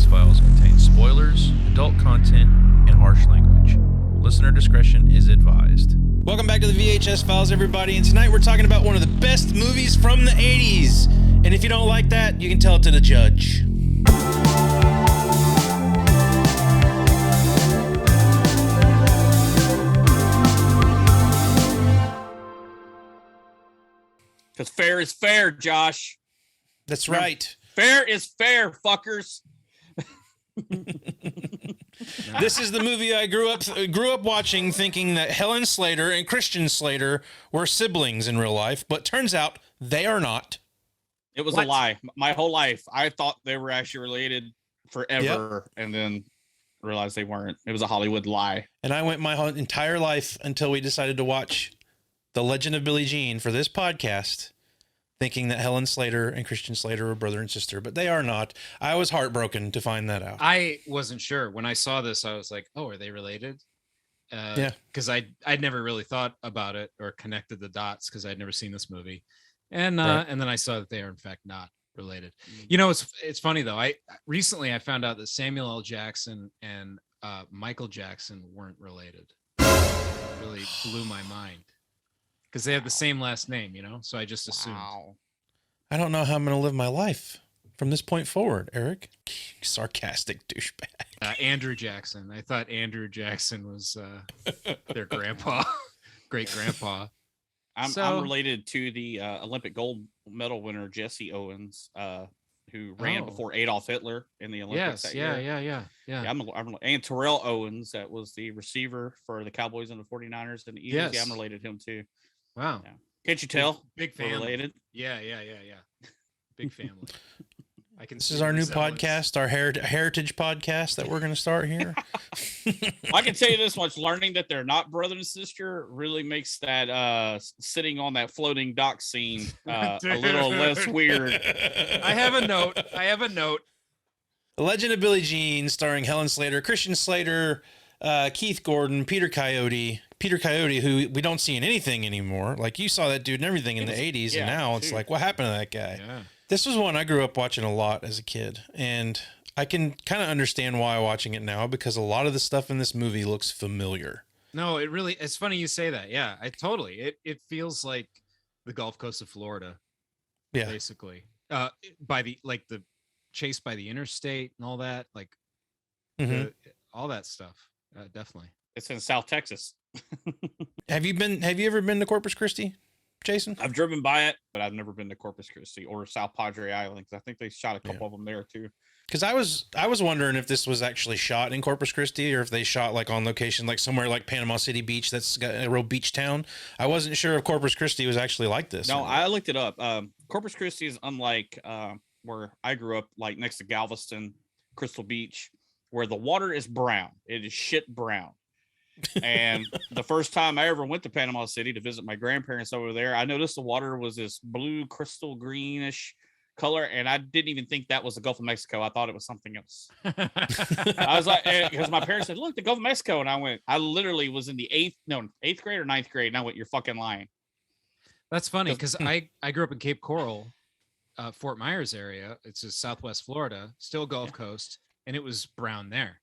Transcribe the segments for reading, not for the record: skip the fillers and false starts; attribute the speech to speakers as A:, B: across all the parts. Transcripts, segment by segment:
A: VHS Files contain spoilers, adult content, and harsh language. Listener discretion is advised. Welcome back to the VHS Files, everybody, and tonight we're talking about one of the best movies from the 80s. And if you don't like that, you can tell it to the judge.
B: Because fair is fair, Josh.
A: That's right.
B: Fair is fair, fuckers.
A: This is the movie I grew up watching, thinking that Helen Slater and Christian Slater were siblings in real life, but turns out they are not.
B: It was a lie. My whole life, I thought they were actually related forever, and then realized they weren't. It was a Hollywood lie.
A: And I went my whole entire life until we decided to watch The Legend of Billie Jean for this podcast, thinking that Helen Slater and Christian Slater were brother and sister, but they are not. I was heartbroken to find that out.
C: I wasn't sure. When I saw this, I was like, oh, are they related? Yeah. Because I'd never really thought about it or connected the dots because I'd never seen this movie. And and then I saw that they are in fact not related. You know, it's funny though. I recently found out that Samuel L. Jackson and Michael Jackson weren't related. It really blew my mind. Because they have the same last name, you know? So I just assumed.
B: Wow.
A: I don't know how I'm going to live my life from this point forward, Eric. Sarcastic douchebag.
C: Andrew Jackson. I thought Andrew Jackson was their grandpa, great grandpa.
B: I'm related to the Olympic gold medal winner, Jesse Owens, who ran before Adolf Hitler in the Olympics that year.
C: Yeah.
B: I'm and Terrell Owens, that was the receiver for the Cowboys and the 49ers and the Eagles. Yeah, I'm related to him too.
C: Wow.
B: Yeah. Can't you tell?
C: Big family.
B: Related.
C: Yeah. Big family.
A: This is our new podcast, our heritage podcast that we're going to start here.
B: I can tell you this much: learning that they're not brother and sister really makes that sitting on that floating dock scene a little less weird.
C: I have a note.
A: The Legend of Billie Jean, starring Helen Slater, Christian Slater, Keith Gordon, Peter Coyote, who we don't see in anything anymore. Like, you saw that dude and everything in the 80s, and now it's like, what happened to that guy? Yeah. This was one I grew up watching a lot as a kid, and I can kind of understand why watching it now, because a lot of the stuff in this movie looks familiar.
C: No, it's funny you say that. Yeah, it feels like the Gulf Coast of Florida. Yeah. Basically. By the chase by the interstate and all that, all that stuff. Definitely.
B: It's in South Texas.
A: Have you ever been to Corpus Christi, Jason?
B: I've driven by it, but I've never been to Corpus Christi or South Padre Island, because I think they shot a couple of them there too.
A: Because I was wondering if this was actually shot in Corpus Christi, or if they shot like on location, like somewhere like Panama City Beach, that's got a real beach town. I wasn't sure if Corpus Christi was actually like this.
B: No, I looked it up. Corpus Christi is unlike where I grew up, like next to Galveston, Crystal Beach, where the water is brown. It is shit brown. And the first time I ever went to Panama City to visit my grandparents over there, I noticed the water was this blue crystal greenish color, and I didn't even think that was the Gulf of Mexico. I thought it was something else. I was like, because my parents said, look, the Gulf of Mexico, and I literally was in the eighth grade or ninth grade, and I went, you're fucking lying.
C: That's funny, because I grew up in Cape Coral, Fort Myers area. It's just Southwest Florida, still Gulf Coast, and it was brown there.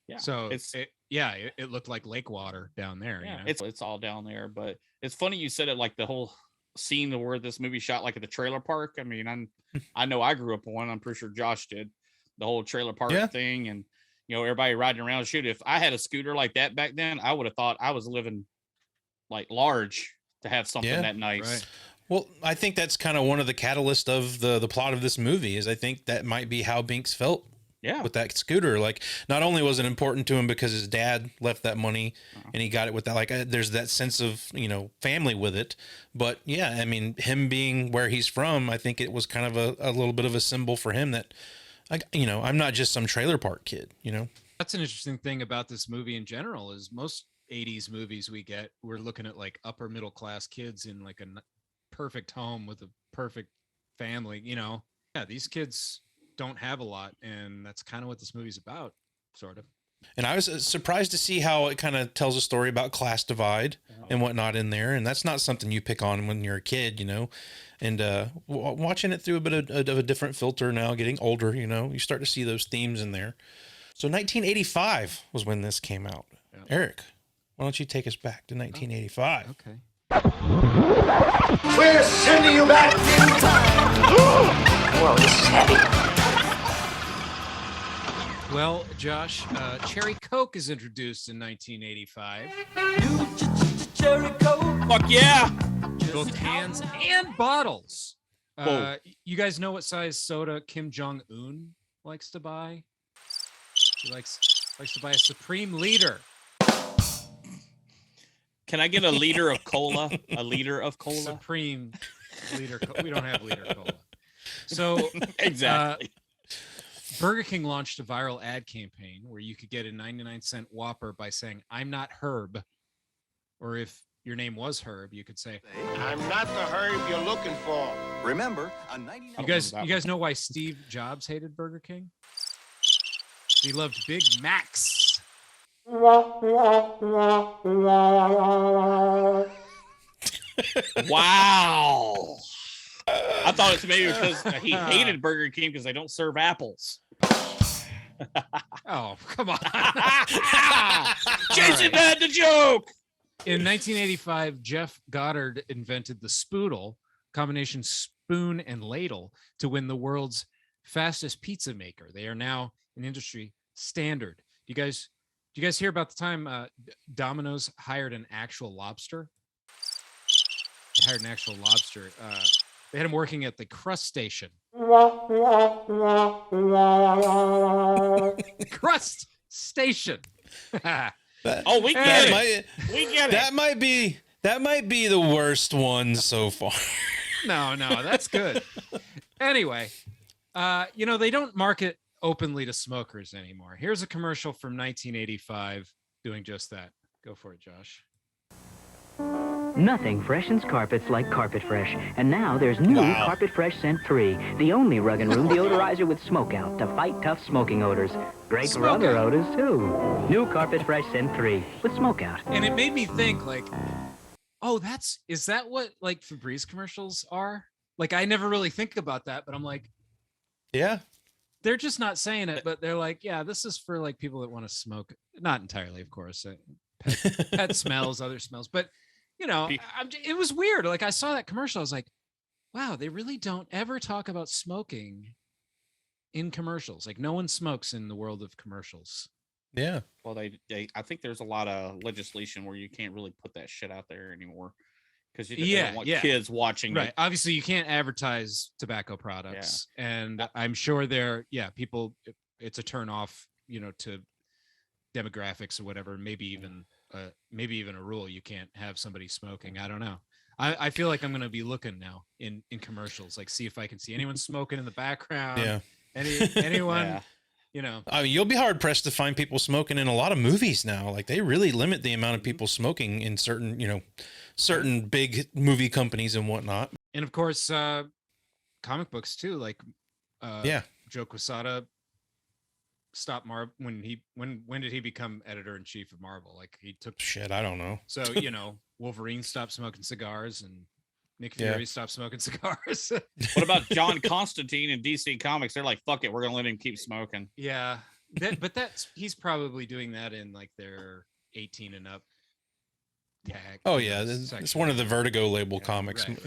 C: Yeah. So it looked like lake water down there. Yeah, you know?
B: It's all down there. But it's funny you said it, like the whole scene where this movie shot like at the trailer park. I mean, I know I grew up in one. I'm pretty sure Josh did, the whole trailer park thing, and everybody riding around. Shoot, if I had a scooter like that back then, I would have thought I was living like large to have something that nice.
A: Right. Well, I think that's kind of one of the catalysts of the plot of this movie. Is I think that might be how Binks felt. Yeah, with that scooter. Like, not only was it important to him because his dad left that money and he got it with that, like, there's that sense of, family with it. But yeah, I mean, him being where he's from, I think it was kind of a little bit of a symbol for him that, I'm not just some trailer park kid,
C: That's an interesting thing about this movie in general, is most 80s movies we're looking at like upper middle class kids in like a perfect home with a perfect family, Yeah, these kids don't have a lot, and that's kind of what this movie's about, sort of.
A: And I was surprised to see how it kind of tells a story about class divide and whatnot in there. And that's not something you pick on when you're a kid, you know. And watching it through a bit of a different filter now, getting older, you know, you start to see those themes in there. So 1985 was when this came out. Yeah. Eric, why don't you take us back to 1985?
C: Okay.
D: We're sending you back in time. Whoa, this is heavy.
C: Well, Josh, Cherry Coke is introduced in 1985.
B: Cherry Coke. Fuck yeah.
C: Both cans and bottles. You guys know what size soda Kim Jong-un likes to buy? He likes to buy a Supreme Liter.
B: Can I get a liter of cola? A liter of cola?
C: Supreme Liter. We don't have liter cola. So
B: exactly.
C: Burger King launched a viral ad campaign where you could get a 99-cent Whopper by saying, "I'm not Herb." Or if your name was Herb, you could say,
D: "I'm not the Herb you're looking for." Remember, a 99.
C: You guys know why Steve Jobs hated Burger King? He loved Big Macs.
B: Wow. I thought it's maybe because he hated Burger King because they don't serve apples.
C: Oh, come on.
B: Jason had the joke.
C: In 1985, Jeff Goddard invented the spoodle, combination spoon and ladle, to win the world's fastest pizza maker. They are now an industry standard. Do you guys hear about the time Domino's hired an actual lobster? They hired an actual lobster. They had him working at the crust station. Crust station.
B: We get it.
C: That
A: might be the worst one so far.
C: No, that's good. Anyway, they don't market openly to smokers anymore. Here's a commercial from 1985 doing just that. Go for it, Josh.
E: Nothing freshens carpets like Carpet Fresh. And now there's new Carpet Fresh Scent 3, the only rug and room deodorizer with smoke out to fight tough smoking odors. Great for other odors, too. New Carpet Fresh Scent 3 with smoke out.
C: And it made me think, like, oh, is that what, like, Febreze commercials are? Like, I never really think about that, but I'm like,
A: yeah.
C: They're just not saying it, but they're like, yeah, this is for, like, people that want to smoke. Not entirely, of course. Pet smells, other smells, but it was weird. Like, I saw that commercial, I was like, wow, they really don't ever talk about smoking in commercials. Like, no one smokes in the world of commercials.
A: Yeah.
B: Well, I think there's a lot of legislation where you can't really put that shit out there anymore because you don't want kids watching.
C: Right. Obviously, you can't advertise tobacco products, and I'm sure people. It's a turn off, to demographics or whatever. Maybe even a rule you can't have somebody smoking. I don't know. I feel like I'm going to be looking now in commercials, like see if I can see anyone smoking in the background.
A: Yeah.
C: Anyone.
A: I mean, you'll be hard pressed to find people smoking in a lot of movies now. Like, they really limit the amount of people smoking in certain big movie companies and whatnot.
C: And of course, comic books too. Like, Joe Quesada stopped Marvel when did he become editor-in-chief of Marvel? Like, he took
A: shit. I don't know.
C: So Wolverine stopped smoking cigars and Nick Fury stopped smoking cigars.
B: What about John Constantine in DC Comics? They're like, fuck it, we're gonna let him keep smoking.
C: Yeah, he's probably doing that in like their 18 and up tag.
A: Oh yeah, it's one of the Vertigo label comics.
B: Right.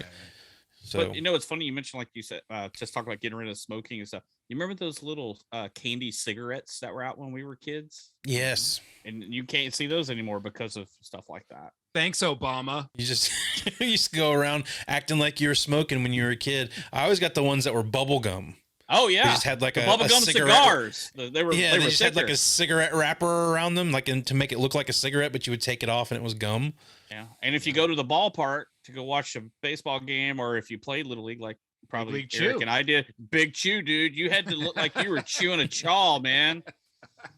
B: So, but it's funny you mentioned, like you said, just talk about getting rid of smoking and stuff. You remember those little candy cigarettes that were out when we were kids?
A: Yes.
B: And you can't see those anymore because of stuff like that.
C: Thanks, Obama.
A: You just used to go around acting like you were smoking when you were a kid. I always got the ones that were bubble gum.
B: Oh yeah,
A: they just had like
B: bubblegum cigars. They
A: just had like a cigarette wrapper around them, like to make it look like a cigarette, but you would take it off and it was gum.
B: Yeah, and if you go to the ballpark to go watch a baseball game, or if you played Little League, like probably
C: Big
B: Eric
C: Chew.
B: and I did, Big Chew, dude, you had to look like you were chewing a chaw, man.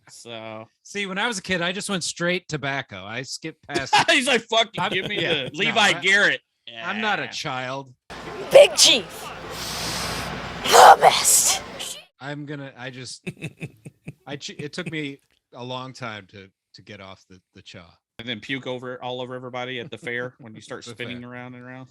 B: So
C: see, when I was a kid, I just went straight tobacco. I skipped past.
B: He's like, "Fuck you, give me the Levi Garrett." Yeah.
C: I'm not a child.
F: Big Chief, the best.
C: It took me a long time to get off the chaw.
B: And then puke all over everybody at the fair when you start spinning around and around.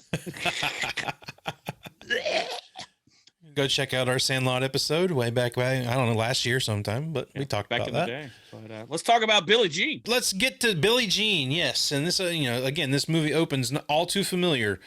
A: Go check out our Sandlot episode way back, I don't know, last year sometime, but we talked
B: back
A: about
B: in
A: that.
B: the day. But let's talk about Billie Jean.
A: Let's get to Billie Jean. Yes, and this, again, this movie opens all too familiar.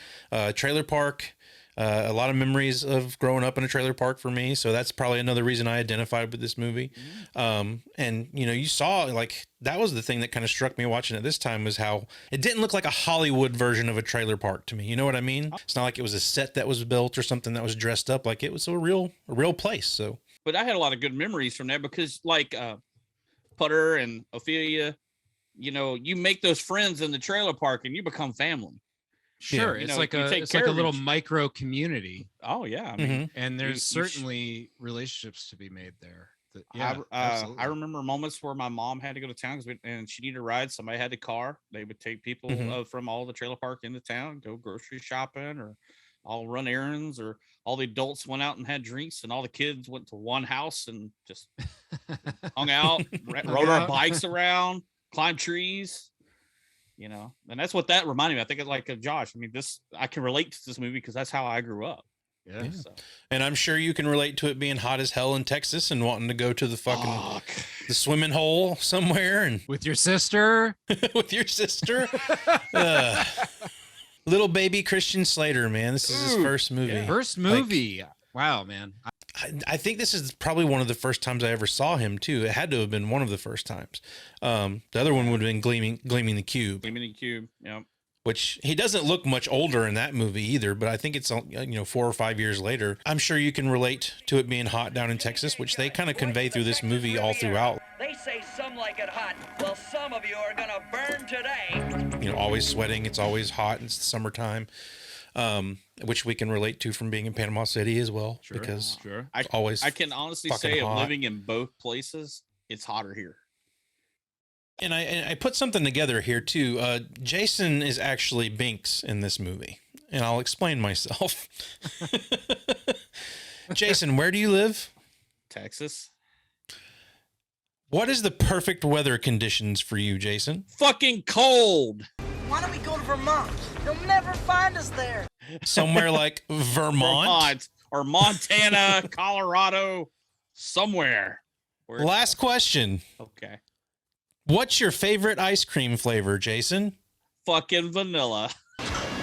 A: Trailer park. A lot of memories of growing up in a trailer park for me, so that's probably another reason I identified with this movie. And you saw, like, that was the thing that kind of struck me watching it this time, was how it didn't look like a Hollywood version of a trailer park to me. You know what I mean? It's not like it was a set that was built or something that was dressed up. Like, it was a real place. So,
B: but I had a lot of good memories from that because, like, Putter and Ophelia, you make those friends in the trailer park and you become family.
C: Sure, it's like a little micro community.
B: Oh yeah, I mean,
C: and there's certainly relationships to be made there.
B: I remember moments where my mom had to go to town and she needed a ride. Somebody had the car. They would take people from all the trailer park into town, go grocery shopping, or I'll run errands, or all the adults went out and had drinks, and all the kids went to one house and just hung out, rode our bikes around, climbed trees. And that's what that reminded me. I think it's like Josh. I mean, I can relate to this movie because that's how I grew up.
C: Yeah.
B: So.
A: And I'm sure you can relate to it being hot as hell in Texas and wanting to go to the the swimming hole somewhere and
C: with your sister.
A: With your sister. Little baby Christian Slater, man. This is his first movie.
C: Yeah. First movie. Like, wow, man.
A: I think this is probably one of the first times I ever saw him too. It had to have been one of the first times. The other one would have been Gleaming the Cube.
B: Gleaming the Cube, yeah.
A: Which he doesn't look much older in that movie either, but I think it's 4 or 5 years later. I'm sure you can relate to it being hot down in Texas, which they kind of convey through this movie all throughout.
F: They say some like it hot. Well, some of you are gonna burn today.
A: Always sweating. It's always hot. It's the summertime. Which we can relate to from being in Panama City as well, because I
B: can honestly say of living in both places, it's hotter here.
A: And I put something together here too. Jason is actually Binks in this movie, and I'll explain myself. Jason, where do you live?
B: Texas.
A: What is the perfect weather conditions for you, Jason?
B: Fucking cold.
F: Why don't we go to Vermont? You'll never find us there.
A: Somewhere like Vermont
B: or Montana, Colorado, somewhere.
A: Last question.
B: Okay.
A: What's your favorite ice cream flavor, Jason?
B: Fucking vanilla.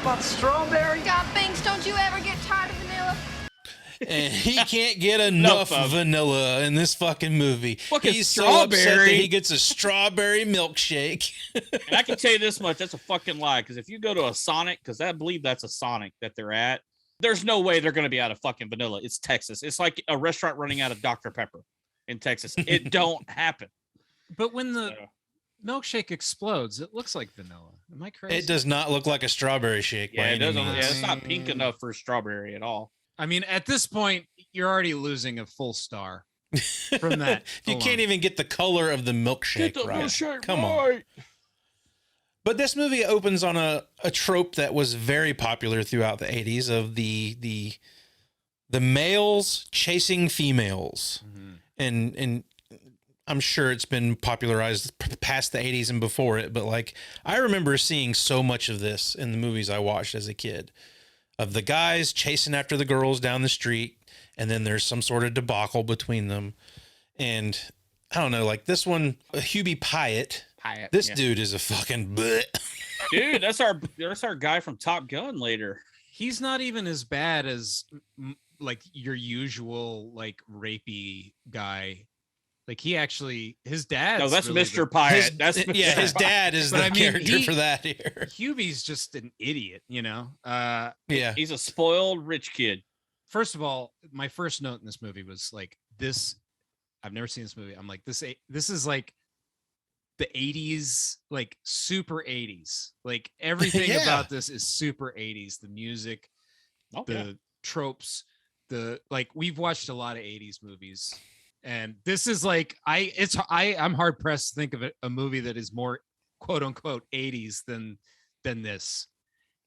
F: But strawberry?
G: God, Binks, don't you ever get tired of vanilla?
A: And he can't get enough vanilla in this fucking movie. He's
B: strawberry.
A: So upset that he gets a strawberry milkshake.
B: And I can tell you this much, that's a fucking lie. Because if you go to a Sonic, because I believe that's a Sonic that they're at, there's no way they're going to be out of fucking vanilla. It's Texas. It's like a restaurant running out of Dr. Pepper in Texas. It don't happen.
C: But when the milkshake explodes, it looks like vanilla. Am I crazy?
A: It does not look like a strawberry shake.
B: Yeah, it doesn't. Yeah, it's not pink enough for strawberry at all.
C: I mean, at this point, you're already losing a full star from that.
A: You can't even get the color of the milkshake right.
B: Milkshake
A: Come on. But this movie opens on a trope that was very popular throughout the 80s of the males chasing females. Mm-hmm. And I'm sure it's been popularized past the 80s and before it, but like I remember seeing so much of this in the movies I watched as a kid. Of the guys chasing after the girls down the street, and then there's some sort of debacle between them. And I don't know, like this one, Hubie Pyatt. This dude is a fucking bleh.
B: Dude, that's our guy from Top Gun later.
C: He's not even as bad as like your usual like rapey guy. Like he actually, his dad.
B: No, that's really Mr. Pyatt.
A: His dad is the character for that here.
C: Hubie's just an idiot,
A: Yeah,
B: he's a spoiled rich kid.
C: First of all, my first note in this movie was like this. I've never seen this movie. I'm like this is like the 80s, like super 80s. Like everything about this is super 80s. The music, the tropes, we've watched a lot of 80s movies. And this is like I'm hard pressed to think of a movie that is more quote unquote 80s than this.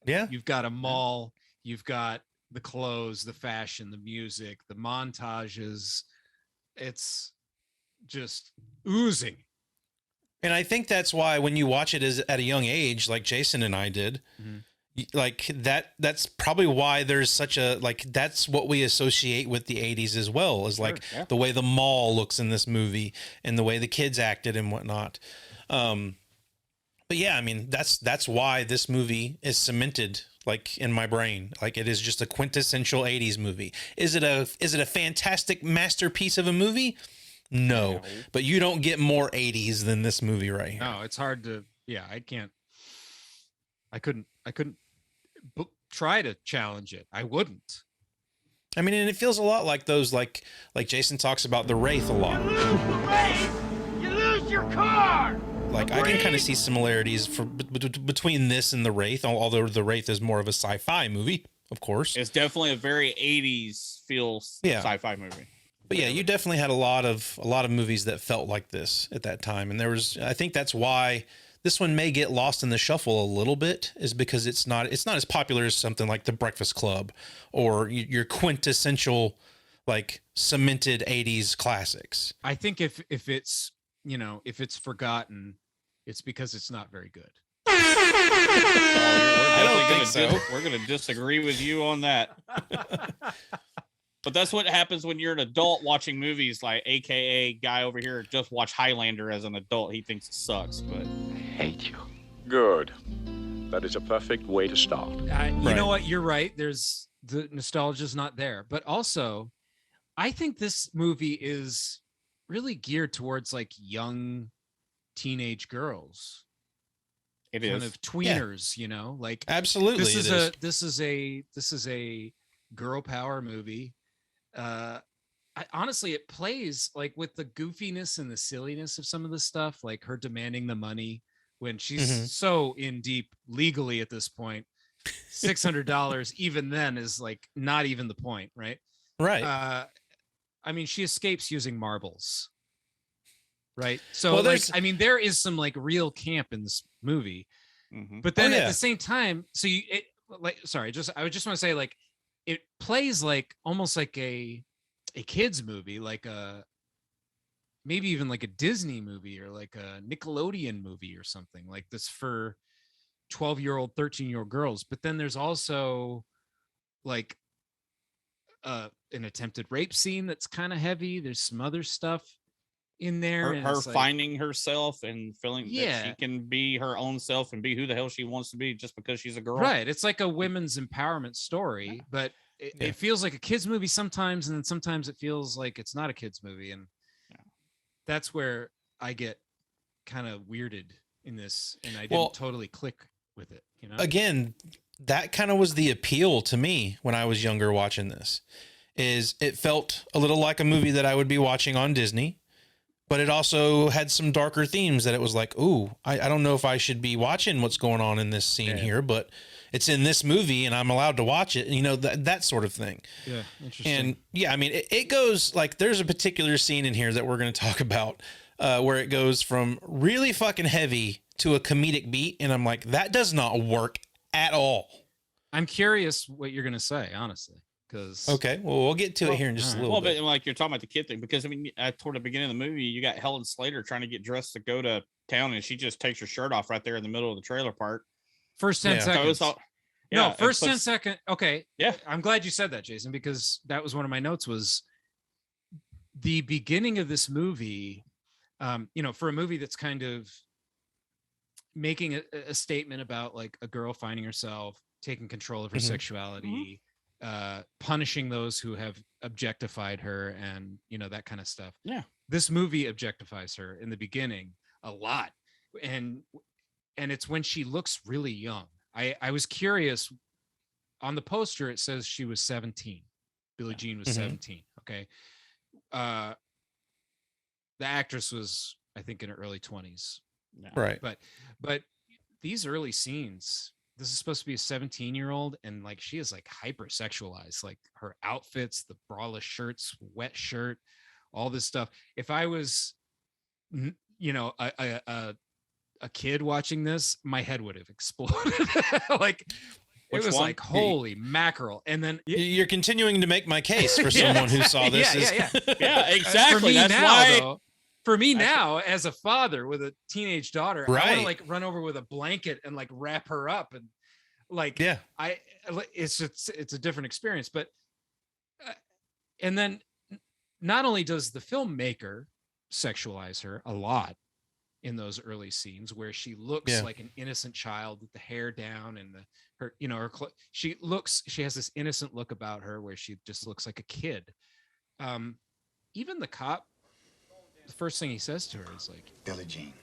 A: Yeah.
C: You've got a mall, you've got the clothes, the fashion, the music, the montages. It's just oozing
A: And I think that's why when you watch it at a young age, like Jason and I did, like that's probably why there's such a, like, that's what we associate with the 80s as well, is like the way the mall looks in this movie and the way the kids acted and whatnot. But yeah, I mean, that's why this movie is cemented like in my brain. Like, it is just a quintessential 80s movie. Is it a fantastic masterpiece of a movie? No, but you don't get more 80s than this movie right here.
C: No, it's hard to, I couldn't try to challenge it. I wouldn't.
A: I mean, and it feels a lot like those, like Jason talks about the Wraith a lot.
H: You lose the Wraith, you lose your car.
A: Like, I can kind of see similarities between this and the Wraith, although the Wraith is more of a sci-fi movie, of course.
B: It's definitely a very 80s feel sci-fi movie.
A: But yeah, you definitely had a lot of movies that felt like this at that time, and I think that's why this one may get lost in the shuffle a little bit, is because it's not as popular as something like The Breakfast Club or your quintessential, like, cemented 80s classics.
C: I think if it's, if it's forgotten, it's because it's not very good.
B: I don't think so. We're going to disagree with you on that. But that's what happens when you're an adult watching movies, like AKA guy over here just watched Highlander as an adult. He thinks it sucks, but
I: I hate you. Good. That is a perfect way to start.
C: You know what? You're right. There's the nostalgia's not there, but also I think this movie is really geared towards like young teenage girls.
B: It
C: kind
B: is
C: of tweeners, like
A: absolutely.
C: This is a girl power movie. Honestly, it plays like with the goofiness and the silliness of some of the stuff, like her demanding the money when she's so in deep legally at this point. $600 even then is like not even the point, right?
A: Right.
C: I mean, she escapes using marbles, right? So, there is some like real camp in this movie, but then at the same time, I just want to say, like, it plays like almost like a kids movie, like maybe even like a Disney movie or like a Nickelodeon movie or something like this for 12-year-old, 13-year-old girls. But then there's also like an attempted rape scene that's kind of heavy. There's some other stuff in there.
B: Her finding herself and feeling that she can be her own self and be who the hell she wants to be just because she's a girl.
C: Right. It's like a women's empowerment story, but it feels like a kid's movie sometimes, and then sometimes it feels like it's not a kid's movie. And that's where I get kind of weirded in this, and I didn't totally click with it.
A: Again, that kind of was the appeal to me when I was younger watching this, is it felt a little like a movie that I would be watching on Disney. But it also had some darker themes that it was like, ooh, I don't know if I should be watching what's going on in this scene here, but it's in this movie and I'm allowed to watch it. That sort of thing.
C: Yeah, interesting.
A: And yeah, I mean, it goes like, there's a particular scene in here that we're going to talk about where it goes from really fucking heavy to a comedic beat. And I'm like, that does not work at all.
C: I'm curious what you're going to say, honestly.
A: Okay, well, we'll get to it here in just a little bit.
B: But like you're talking about the kid thing, because I mean, toward the beginning of the movie, you got Helen Slater trying to get dressed to go to town, and she just takes her shirt off right there in the middle of the trailer park.
C: First 10 seconds. First 10 seconds. Okay.
B: Yeah.
C: I'm glad you said that, Jason, because that was one of my notes, was the beginning of this movie. For a movie that's kind of making a statement about like a girl finding herself, taking control of her sexuality, punishing those who have objectified her, and that kind of stuff. This movie objectifies her in the beginning a lot, and it's when she looks really young. I was curious, on the poster it says she was 17. Billie Jean was 17. Okay. The actress was, I think, in her early 20s.
A: Right.
C: But these early scenes, this is supposed to be a 17-year-old, and like she is like hypersexualized, like her outfits, the braless shirts, wet shirt, all this stuff. If I was, a kid watching this, my head would have exploded. Like it was like, holy mackerel. And then
A: you're continuing to make my case for someone who saw this.
B: Yeah, exactly. That's why.
C: for me now, as a father with a teenage daughter,
A: Right.
C: I want to like run over with a blanket and like wrap her up and like, it's a different experience. But and then not only does the filmmaker sexualize her a lot in those early scenes where she looks like an innocent child with the hair down and she has this innocent look about her where she just looks like a kid. Even the cop, the first thing he says to her is like,
J: Billie Jean,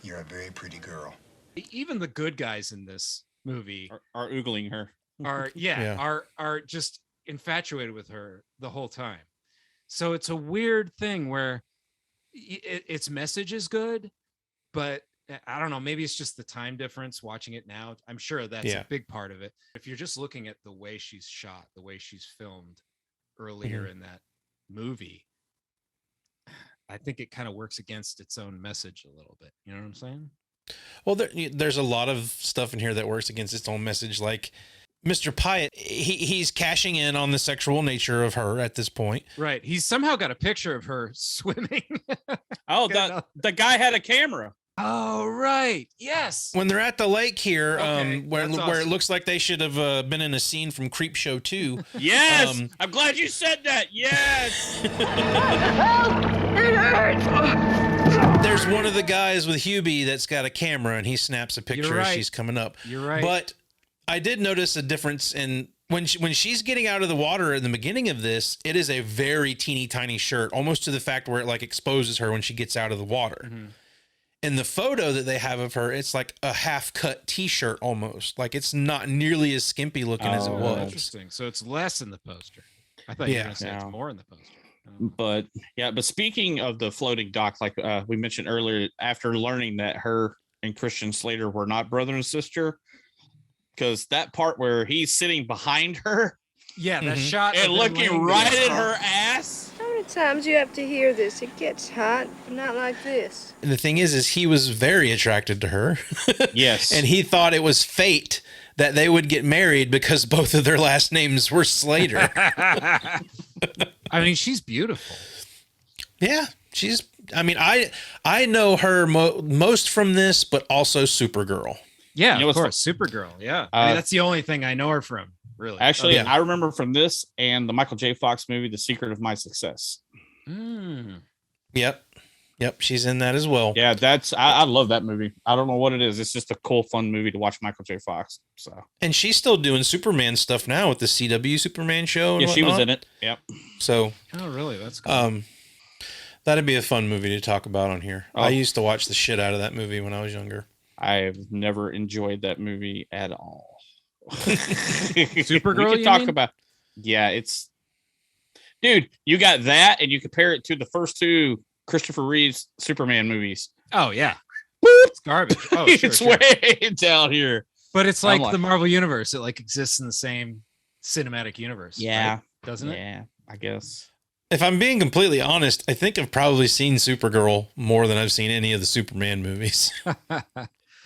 J: you're a very pretty girl.
C: Even the good guys in this movie
B: are oogling her,
C: are just infatuated with her the whole time. So it's a weird thing where its message is good, but I don't know, maybe it's just the time difference watching it now. I'm sure that's a big part of it. If you're just looking at the way she's shot, the way she's filmed earlier in that movie, I think it kind of works against its own message a little bit. You know what I'm saying?
A: Well, there's a lot of stuff in here that works against its own message. Like Mr. Pyatt, he's cashing in on the sexual nature of her at this point.
C: Right. He's somehow got a picture of her swimming.
B: The guy had a camera.
C: Oh, right. Yes.
A: When they're at the lake here, where
C: awesome.
A: it looks like they should have been in a scene from Creepshow 2.
B: Yes. I'm glad you said that. Yes.
H: It hurts.
A: There's one of the guys with Hubie that's got a camera and he snaps a picture as she's coming up.
C: You're right.
A: But I did notice a difference in when she's getting out of the water in the beginning of this. It is a very teeny tiny shirt, almost to the fact where it like exposes her when she gets out of the water. Mm-hmm. In the photo that they have of her, it's like a half-cut T-shirt almost. Like it's not nearly as skimpy looking as it was.
C: Interesting. So it's less in the poster. I thought you were going to say it's more in the poster.
B: But speaking of the floating dock, like we mentioned earlier, after learning that her and Christian Slater were not brother and sister, because that part where he's sitting behind her,
C: that shot
B: and looking right at her ass.
G: How many times you have to hear this? It gets hot, but not like this.
A: And the thing is he was very attracted to her.
B: Yes.
A: And he thought it was fate that they would get married because both of their last names were Slater.
C: I mean, she's beautiful.
A: Yeah, I know her most from this, but also Supergirl.
C: Yeah, of course, Supergirl. Yeah, I mean, that's the only thing I know her from. Really,
B: actually, I remember from this and the Michael J. Fox movie, The Secret of My Success.
A: Yep, she's in that as well.
B: Yeah, I love that movie. I don't know what it is. It's just a cool, fun movie to watch Michael J. Fox. So,
A: and she's still doing Superman stuff now with the CW Superman show. And
B: she was in it. Yep.
A: So,
C: oh, really? That's cool.
A: That'd be a fun movie to talk about on here. I used to watch the shit out of that movie when I was younger.
B: I've never enjoyed that movie at all.
C: Supergirl,
B: we can talk about. Yeah, it's, dude. You got that, and you compare it to the first two Christopher Reeve's Superman movies.
C: Oh yeah, it's garbage. Oh,
B: it's way down here.
C: But it's like the Marvel universe. It like exists in the same cinematic universe.
B: Yeah,
C: right? Doesn't it?
B: Yeah, I guess.
A: If I'm being completely honest, I think I've probably seen Supergirl more than I've seen any of the Superman movies.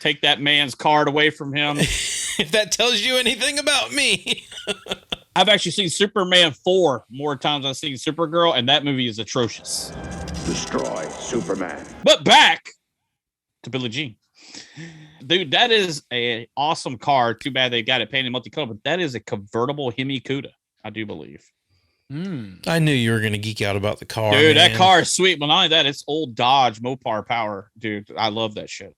B: Take that man's card away from him.
A: If that tells you anything about me.
B: I've actually seen Superman 4 more times than I've seen Supergirl, and that movie is atrocious.
I: Destroy Superman.
B: But back to Billie Jean. Dude, that is an awesome car. Too bad they got it painted multicolor, but that is a convertible Hemi Cuda, I do believe.
A: I knew you were going to geek out about the car.
B: Dude, that car is sweet. But not only that, it's old Dodge Mopar power. Dude, I love that shit.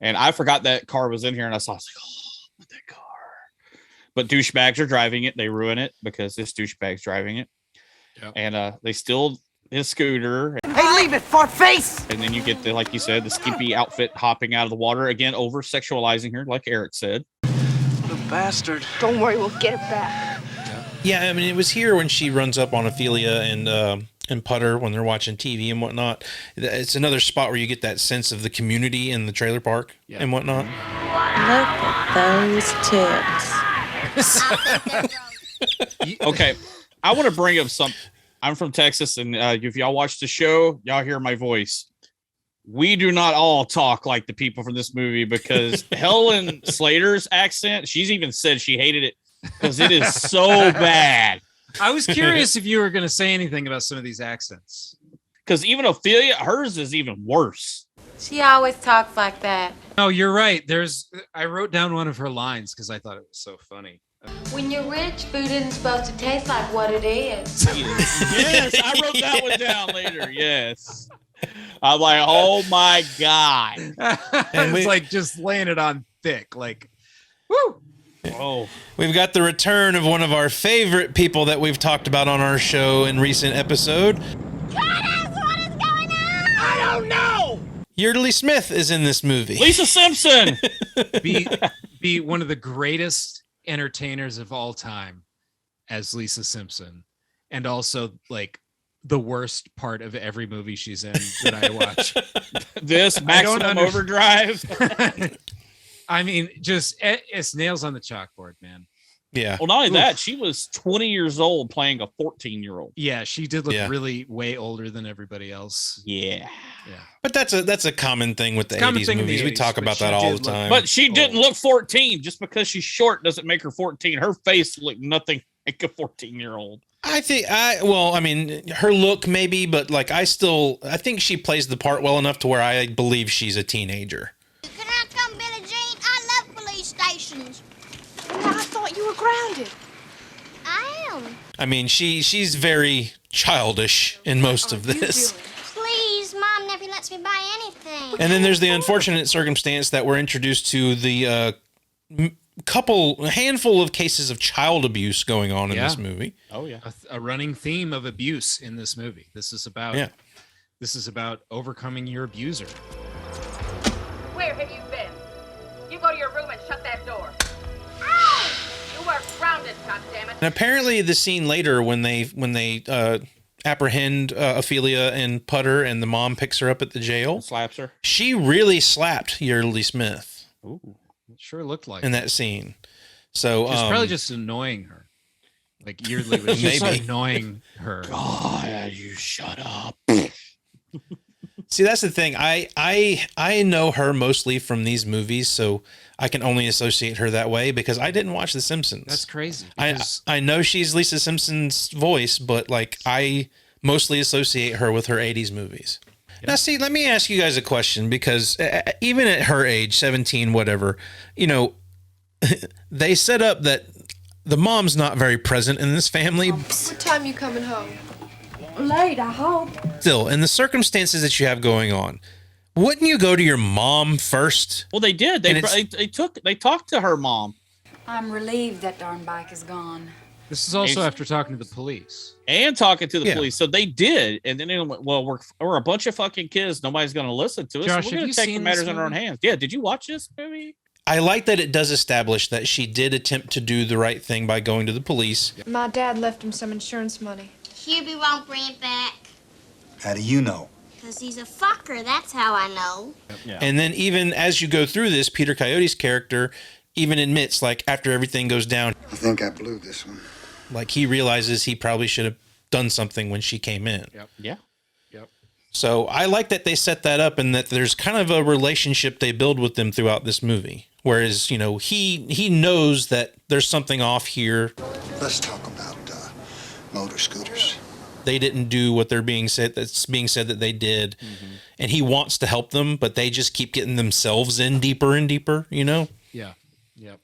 B: And I forgot that car was in here, and I was like, oh, that car. But douchebags are driving it. They ruin it because this douchebag's driving it. Yep. And they steal his scooter.
H: Hey, leave it, fart face!
B: And then you get the, like you said, the skimpy outfit hopping out of the water. Again, over-sexualizing her, like Eric said.
H: The bastard.
G: Don't worry, we'll get it back.
A: Yeah, I mean, it was here when she runs up on Ophelia and Putter when they're watching TV and whatnot. It's another spot where you get that sense of the community in the trailer park and whatnot.
K: Look at those tits.
B: Okay, I want to bring up something. I'm from Texas, and if y'all watch the show, y'all hear my voice. We do not all talk like the people from this movie because Helen Slater's accent, she's even said she hated it because it is so bad.
C: I was curious if you were going to say anything about some of these accents.
B: Because even Ophelia, hers is even worse.
K: She always talks like that.
C: No, you're right. I wrote down one of her lines because I thought it was so funny.
K: When you're rich, food isn't supposed to taste like what it is.
B: Yes, I wrote that one down later. Yes. I'm like, oh my God.
C: And it's like just laying it on thick. Like, woo.
B: Oh.
A: We've got the return of one of our favorite people that we've talked about on our show in recent episode.
H: What is going on? I don't know.
A: Yeardley Smith is in this movie.
B: Lisa Simpson.
C: be one of the greatest entertainers of all time as Lisa Simpson. And also like the worst part of every movie she's in that I watch.
B: This Maximum Overdrive.
C: I mean, just it's nails on the chalkboard, man.
A: Yeah.
B: Well, not only that, she was 20 years old playing a 14-year-old.
C: Yeah, she did look really way older than everybody else.
B: Yeah.
C: Yeah.
A: But that's a common thing with the 80s movies. We talk about that all the time.
B: But she didn't look 14. Just because she's short doesn't make her 14. Her face looked nothing like a 14-year-old.
A: I think her look maybe, but like I think she plays the part well enough to where I believe she's a teenager.
L: Can I come, Billie Jean? I love police stations.
G: I thought you were grounded.
L: I am.
A: I mean, she's very childish in most of this.
L: Please, Mom never lets me buy anything.
A: And then there's the unfortunate circumstance that we're introduced to the handful of cases of child abuse going on in this movie.
B: Oh yeah,
C: a running theme of abuse in this movie. This is about overcoming your abuser.
M: Where have you been? You go to your room and shut that door. Ow! You are grounded, goddammit.
A: And apparently, the scene later when they apprehend Ophelia and Putter, and the mom picks her up at the jail,
B: slaps her.
A: She really slapped Yeardley Smith.
C: Ooh. It sure looked like
A: in that scene. So
C: she's probably just annoying her. Like Yeardley was just annoying her.
B: God, you shut up.
A: See, that's the thing. I know her mostly from these movies, so I can only associate her that way because I didn't watch The Simpsons.
C: That's crazy.
A: I know she's Lisa Simpson's voice, but like I mostly associate her with her 80s movies. Now, see, let me ask you guys a question, because even at her age, 17, whatever, they set up that the mom's not very present in this family.
G: What time you coming home?
N: Late, I hope.
A: Still, in the circumstances that you have going on, wouldn't you go to your mom first?
B: Well, they did. They talked to her mom.
N: I'm relieved that darn bike is gone.
C: This is also after talking to the police.
B: And talking to the police. So they did. And then they went, well, we're a bunch of fucking kids. Nobody's going to listen to us.
C: Josh,
B: so we're going to take the matters in our own hands. Yeah. Did you watch this movie?
A: I like that it does establish that she did attempt to do the right thing by going to the police.
G: My dad left him some insurance money.
L: Hubie won't bring it back.
J: How do you know?
L: Because he's a fucker. That's how I know.
A: Yeah. And then even as you go through this, Peter Coyote's character even admits, like, after everything goes down,
J: I think I blew this one.
A: Like, he realizes he probably should have done something when she came in.
B: Yep. Yeah.
C: Yep.
A: So I like that they set that up and that there's kind of a relationship they build with them throughout this movie. Whereas, he knows that there's something off here.
J: Let's talk about motor scooters.
A: They didn't do what that's being said that they did. Mm-hmm. And he wants to help them, but they just keep getting themselves in deeper and deeper,
C: Yeah. Yep.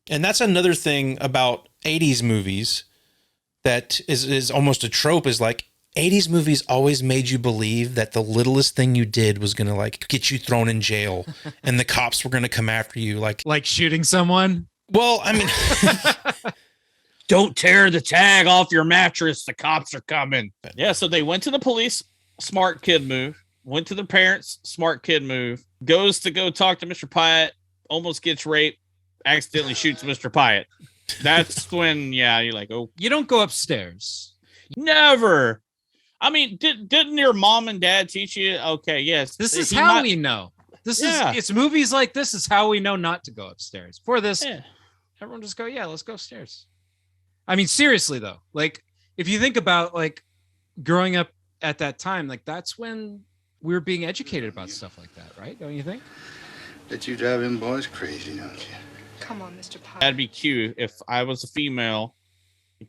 A: And that's another thing about 80s movies that is almost a trope, is like 80s movies always made you believe that the littlest thing you did was going to like get you thrown in jail and the cops were going to come after you.
C: Like shooting someone.
A: Well, I mean,
B: don't tear the tag off your mattress. The cops are coming. Yeah. So they went to the police. Smart kid move. Went to the parents. Smart kid move. Goes to go talk to Mr. Pyatt. Almost gets raped. Accidentally shoots Mr. Pyatt. That's when, you're like, oh.
C: You don't go upstairs.
B: Never. I mean, didn't your mom and dad teach you? Okay, yes.
C: This is how we know. It's movies like this is how we know not to go upstairs. For this, everyone just go, let's go upstairs. I mean, seriously, though, like, if you think about, like, growing up at that time, like, that's when we were being educated about stuff like that, right? Don't you think?
J: That you drive them boys crazy, don't you?
G: Come on, Mr. Pye.
B: That'd be cute if I was a female.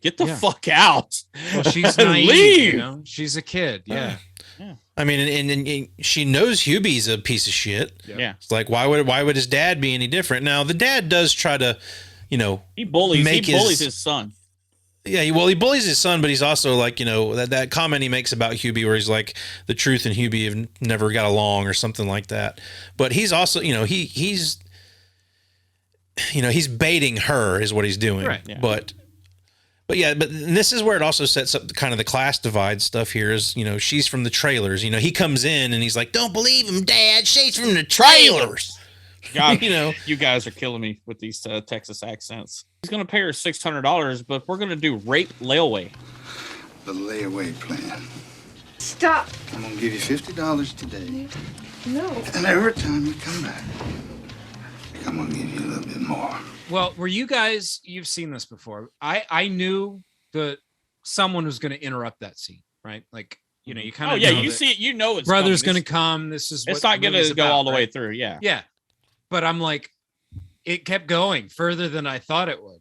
B: Get the fuck out.
C: Well, she's naive,
B: leave.
C: She's a kid. Yeah.
B: Yeah.
A: I mean, and she knows Hubie's a piece of shit.
B: Yeah.
A: It's like, why would his dad be any different? Now, the dad does try to,
B: he bullies his son.
A: Yeah, he bullies his son, but he's also like, that comment he makes about Hubie where he's like, the truth and Hubie have never got along or something like that. But he's also, he's baiting her is what he's doing.
B: Right. Yeah.
A: But this is where it also sets up kind of the class divide stuff here is, she's from the trailers. He comes in and he's like, don't believe him, Dad. She's from the trailers.
B: God, you guys are killing me with these Texas accents. He's going to pay her $600, but we're going to do rape layaway.
J: The layaway plan.
G: Stop.
J: I'm going to give you $50 today.
G: No.
J: And every time you come back, I'm going to give you a little bit more.
C: Well, you've seen this before. I knew that someone was going to interrupt that scene, right? Like, you kind of
B: you see it, it's
C: brother's going to come. This is
B: it's not going to go all the way through. Yeah.
C: Yeah. But I'm like, it kept going further than I thought it would.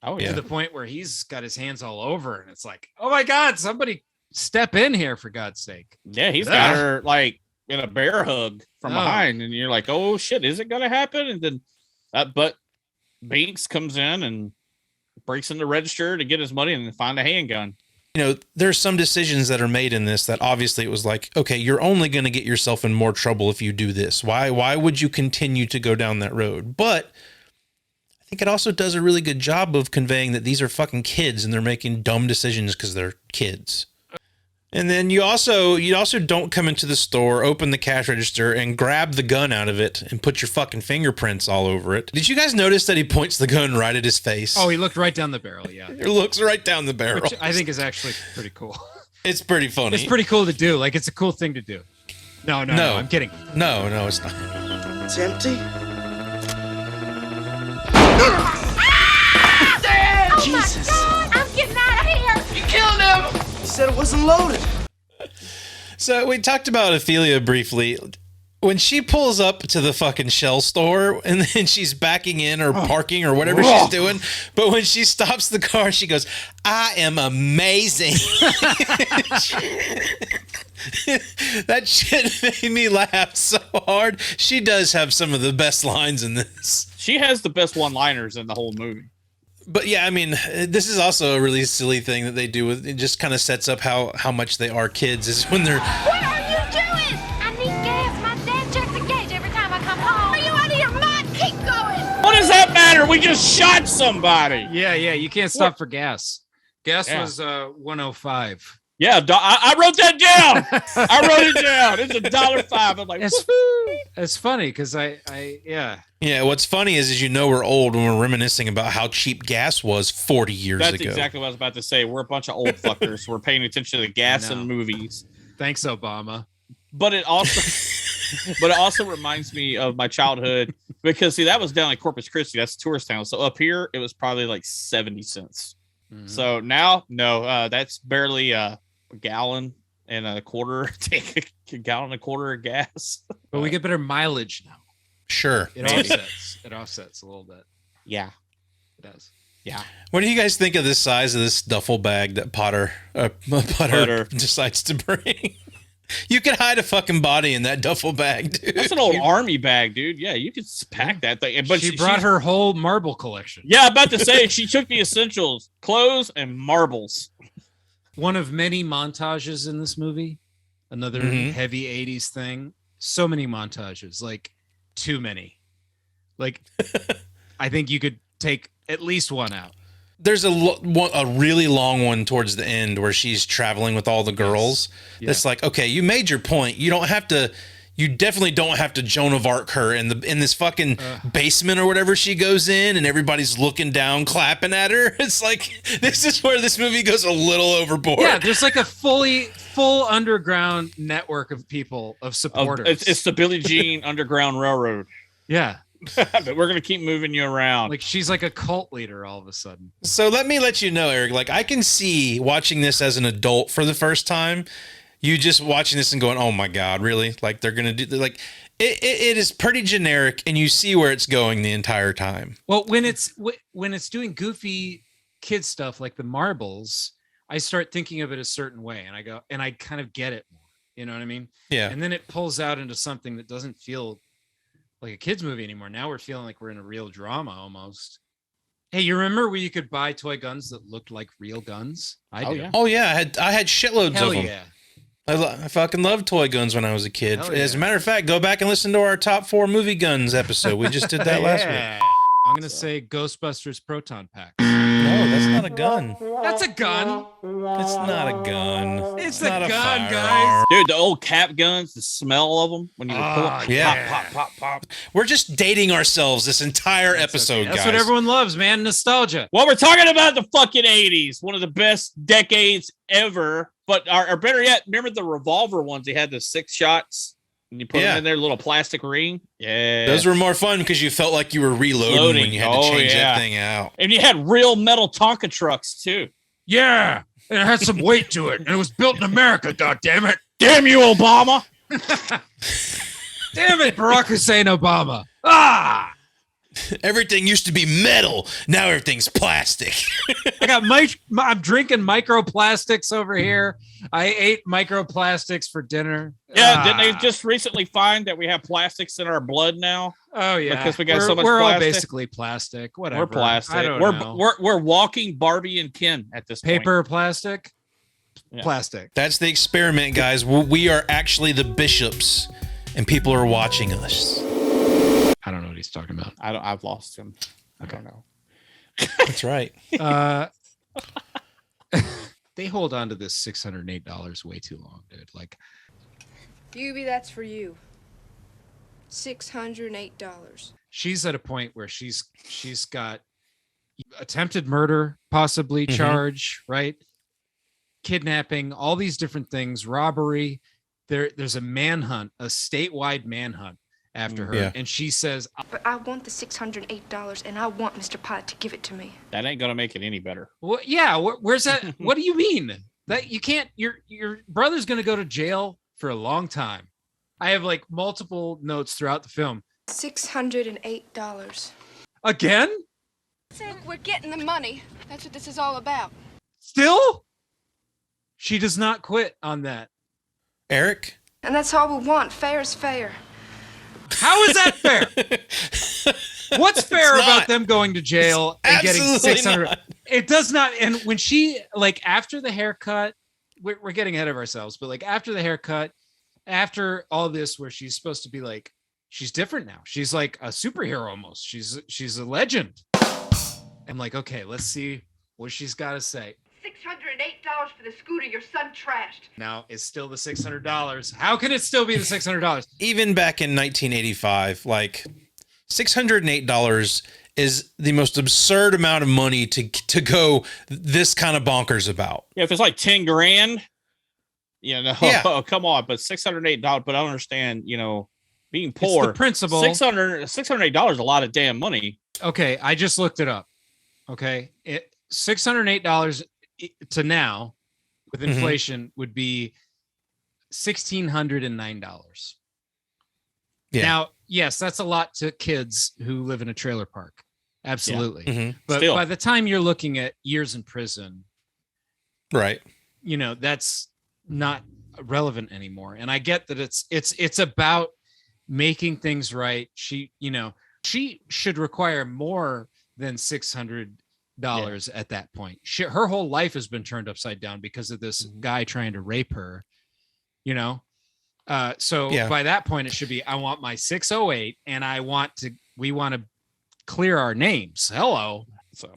B: Oh, yeah.
C: To the point where he's got his hands all over, and it's like, oh my God, somebody step in here for God's sake.
B: Yeah, he's got her like in a bear hug from behind, and you're like, oh shit, is it gonna happen? And then but Binks comes in and breaks in the register to get his money and find a handgun.
A: There's some decisions that are made in this that obviously it was like, okay, you're only going to get yourself in more trouble if you do this. Why would you continue to go down that road? But I think it also does a really good job of conveying that these are fucking kids and they're making dumb decisions because they're kids. And then you also don't come into the store, open the cash register, and grab the gun out of it and put your fucking fingerprints all over it. Did you guys notice that he points the gun right at his face?
C: Oh, he looked right down the barrel, yeah.
A: It looks right down the barrel.
C: Which I think is actually pretty cool.
A: It's pretty funny.
C: It's pretty cool to do. Like, it's a cool thing to do. No, I'm kidding.
A: No, it's not.
J: It's empty.
H: Dad! Jesus! Oh my God! I'm getting out of here!
D: You killed him!
J: You said it wasn't loaded.
A: So we talked about Ophelia briefly. When she pulls up to the fucking Shell store and then she's backing in or parking or whatever she's doing, but when she stops the car, she goes, I am amazing. That shit made me laugh so hard. She does have some of the best lines in this.
B: She has the best one-liners in the whole movie.
A: But yeah, I mean, this is also a really silly thing that they do. It just kind of sets up how much they are kids is when they're...
H: What are you doing? I need gas. My dad checks the gauge every time I come home. Are you out of your mind? Keep going.
B: What does that matter? We just shot somebody.
C: Yeah, you can't stop for gas. Gas was 105.
B: Yeah, I wrote that down. I wrote it down. It's $1.05. I'm like,
C: it's funny because I.
A: Yeah, what's funny is we're old when we're reminiscing about how cheap gas was 40 years ago.
B: That's exactly what I was about to say. We're a bunch of old fuckers. We're paying attention to the gas in movies.
C: Thanks, Obama.
B: But it also reminds me of my childhood because that was down in Corpus Christi. That's a tourist town. So up here, it was probably like 70 cents. Mm-hmm. So now, that's barely a gallon and a quarter. Take a gallon and a quarter of gas.
C: But we get better mileage now.
A: Sure.
C: It offsets a little bit.
B: Yeah.
C: It does.
B: Yeah.
A: What do you guys think of the size of this duffel bag that Potter decides to bring? You could hide a fucking body in that duffel bag, dude.
B: That's an old army bag, dude. Yeah, you could pack that thing. But
C: she brought her whole marble collection.
B: Yeah, I'm about to say she took the essentials, clothes and marbles.
C: One of many montages in this movie. Another heavy 80s thing. So many montages, like too many. Like, I think you could take at least one out.
A: There's a really long one towards the end where she's traveling with all the girls. Yes. It's like, okay, you made your point. You definitely don't have to Joan of Arc her in this fucking basement or whatever she goes in, and everybody's looking down, clapping at her. It's like, this is where this movie goes a little overboard.
C: Yeah, there's like a full underground network of people, of supporters.
B: It's the Billie Jean Underground Railroad.
C: Yeah.
B: But we're going to keep moving you around.
C: Like, she's like a cult leader all of a sudden.
A: So let me let you know, Eric, like, I can see watching this as an adult for the first time, you just watching this and going, oh my God, really? Like, they're going to do, like, it is pretty generic, and you see where it's going the entire time.
C: Well, when it's doing goofy kid stuff like the marbles, I start thinking of it a certain way, and I go, and I kind of get it more. You know what I mean?
A: Yeah.
C: And then it pulls out into something that doesn't feel like a kid's movie anymore. Now we're feeling like we're in a real drama almost. Hey, you remember where you could buy toy guns that looked like real guns? I do.
B: Yeah.
A: Oh yeah, I had shitloads
C: Hell
A: of them.
C: yeah.
A: I fucking loved toy guns when I was a kid.
C: Hell
A: As a
C: yeah.
A: matter of fact, go back and listen to our top 4 movie guns episode. We just did that last week.
C: I'm gonna say Ghostbusters proton pack.
A: No, that's not a gun.
C: That's a gun.
A: It's not a gun.
C: It's
A: not
C: a gun,
A: firearm.
C: guys.
B: Dude, the old cap guns, the smell of them when you would pull up,
A: yeah.
B: pop, pop, pop, pop.
A: We're just dating ourselves this entire episode,
C: That's
A: guys.
C: what everyone loves, man. Nostalgia.
B: Well, we're talking about the fucking 80s, one of the best decades ever. But or better yet, remember the revolver ones? They had the 6 shots. And you put them in their little plastic ring. Yeah.
A: Those were more fun because you felt like you were reloading when you had to change that thing out.
B: And you had real metal Tonka trucks, too.
C: Yeah. And it had some weight to it. And it was built in America, goddammit.
B: Damn you, Obama.
C: Damn it, Barack Hussein Obama. Ah!
A: Everything used to be metal. Now everything's plastic.
C: I got I'm drinking microplastics over here. I ate microplastics for dinner.
B: Yeah, didn't they just recently find that we have plastics in our blood now?
C: Oh yeah,
B: because we got so much.
C: We're
B: plastic.
C: all basically plastic. Whatever.
B: We're plastic.
C: I don't know.
B: We're walking Barbie and Ken at this
C: paper
B: point.
C: plastic. Yeah. Plastic.
A: That's the experiment, guys. We are actually the bishops, and people are watching us.
C: I don't know what he's talking about.
B: I've lost him. Okay. I don't know.
A: That's right.
C: They hold on to this $608 way too long, dude. Like,
G: Yubi, that's for you. $608.
C: She's at a point where she's got attempted murder, possibly charge, right? Kidnapping, all these different things, robbery. There's a manhunt, a statewide manhunt after her, and she says,
G: "But I want the $608, and I want Mr. Pye to give it to me."
B: That ain't gonna make it any better.
C: Well, yeah. Where's that? What do you mean that you can't? Your brother's gonna go to jail for a long time. I have like multiple notes throughout the film.
G: $608.
C: Again?
G: Look, we're getting the money. That's what this is all about.
C: Still? She does not quit on that.
A: Eric?
G: And that's all we want. Fair is fair.
C: How is that fair? What's fair about them going to jail and getting 600? Not. It does not. And when she, like, after the haircut, we're getting ahead of ourselves, but like after the haircut, after all this, where she's supposed to be like, she's different now. She's like a superhero almost. She's a legend. I'm like, okay, let's see what she's got to say.
M: $608 for the scooter your son trashed.
C: Now it's still the $600. How can it still be the $600?
A: Even back in 1985, like $608 is the most absurd amount of money to go this kind of bonkers about.
B: Yeah, if it's like 10 grand, oh, come on, but $608. But I don't understand, being poor.
C: It's the principle.
B: $608 is a lot of damn money.
C: Okay, I just looked it up. Okay, $608 to now with inflation would be $1,609.
A: Yeah.
C: Now, yes, that's a lot to kids who live in a trailer park. Absolutely.
A: Yeah.
C: But by the time you're looking at years in prison,
A: right?
C: That's not relevant anymore. And I get that it's about making things right. She should require more than $600 at that point. Her whole life has been turned upside down because of this guy trying to rape her, so by that point it should be, I want my 608 and we want to clear our names. Hello.
B: So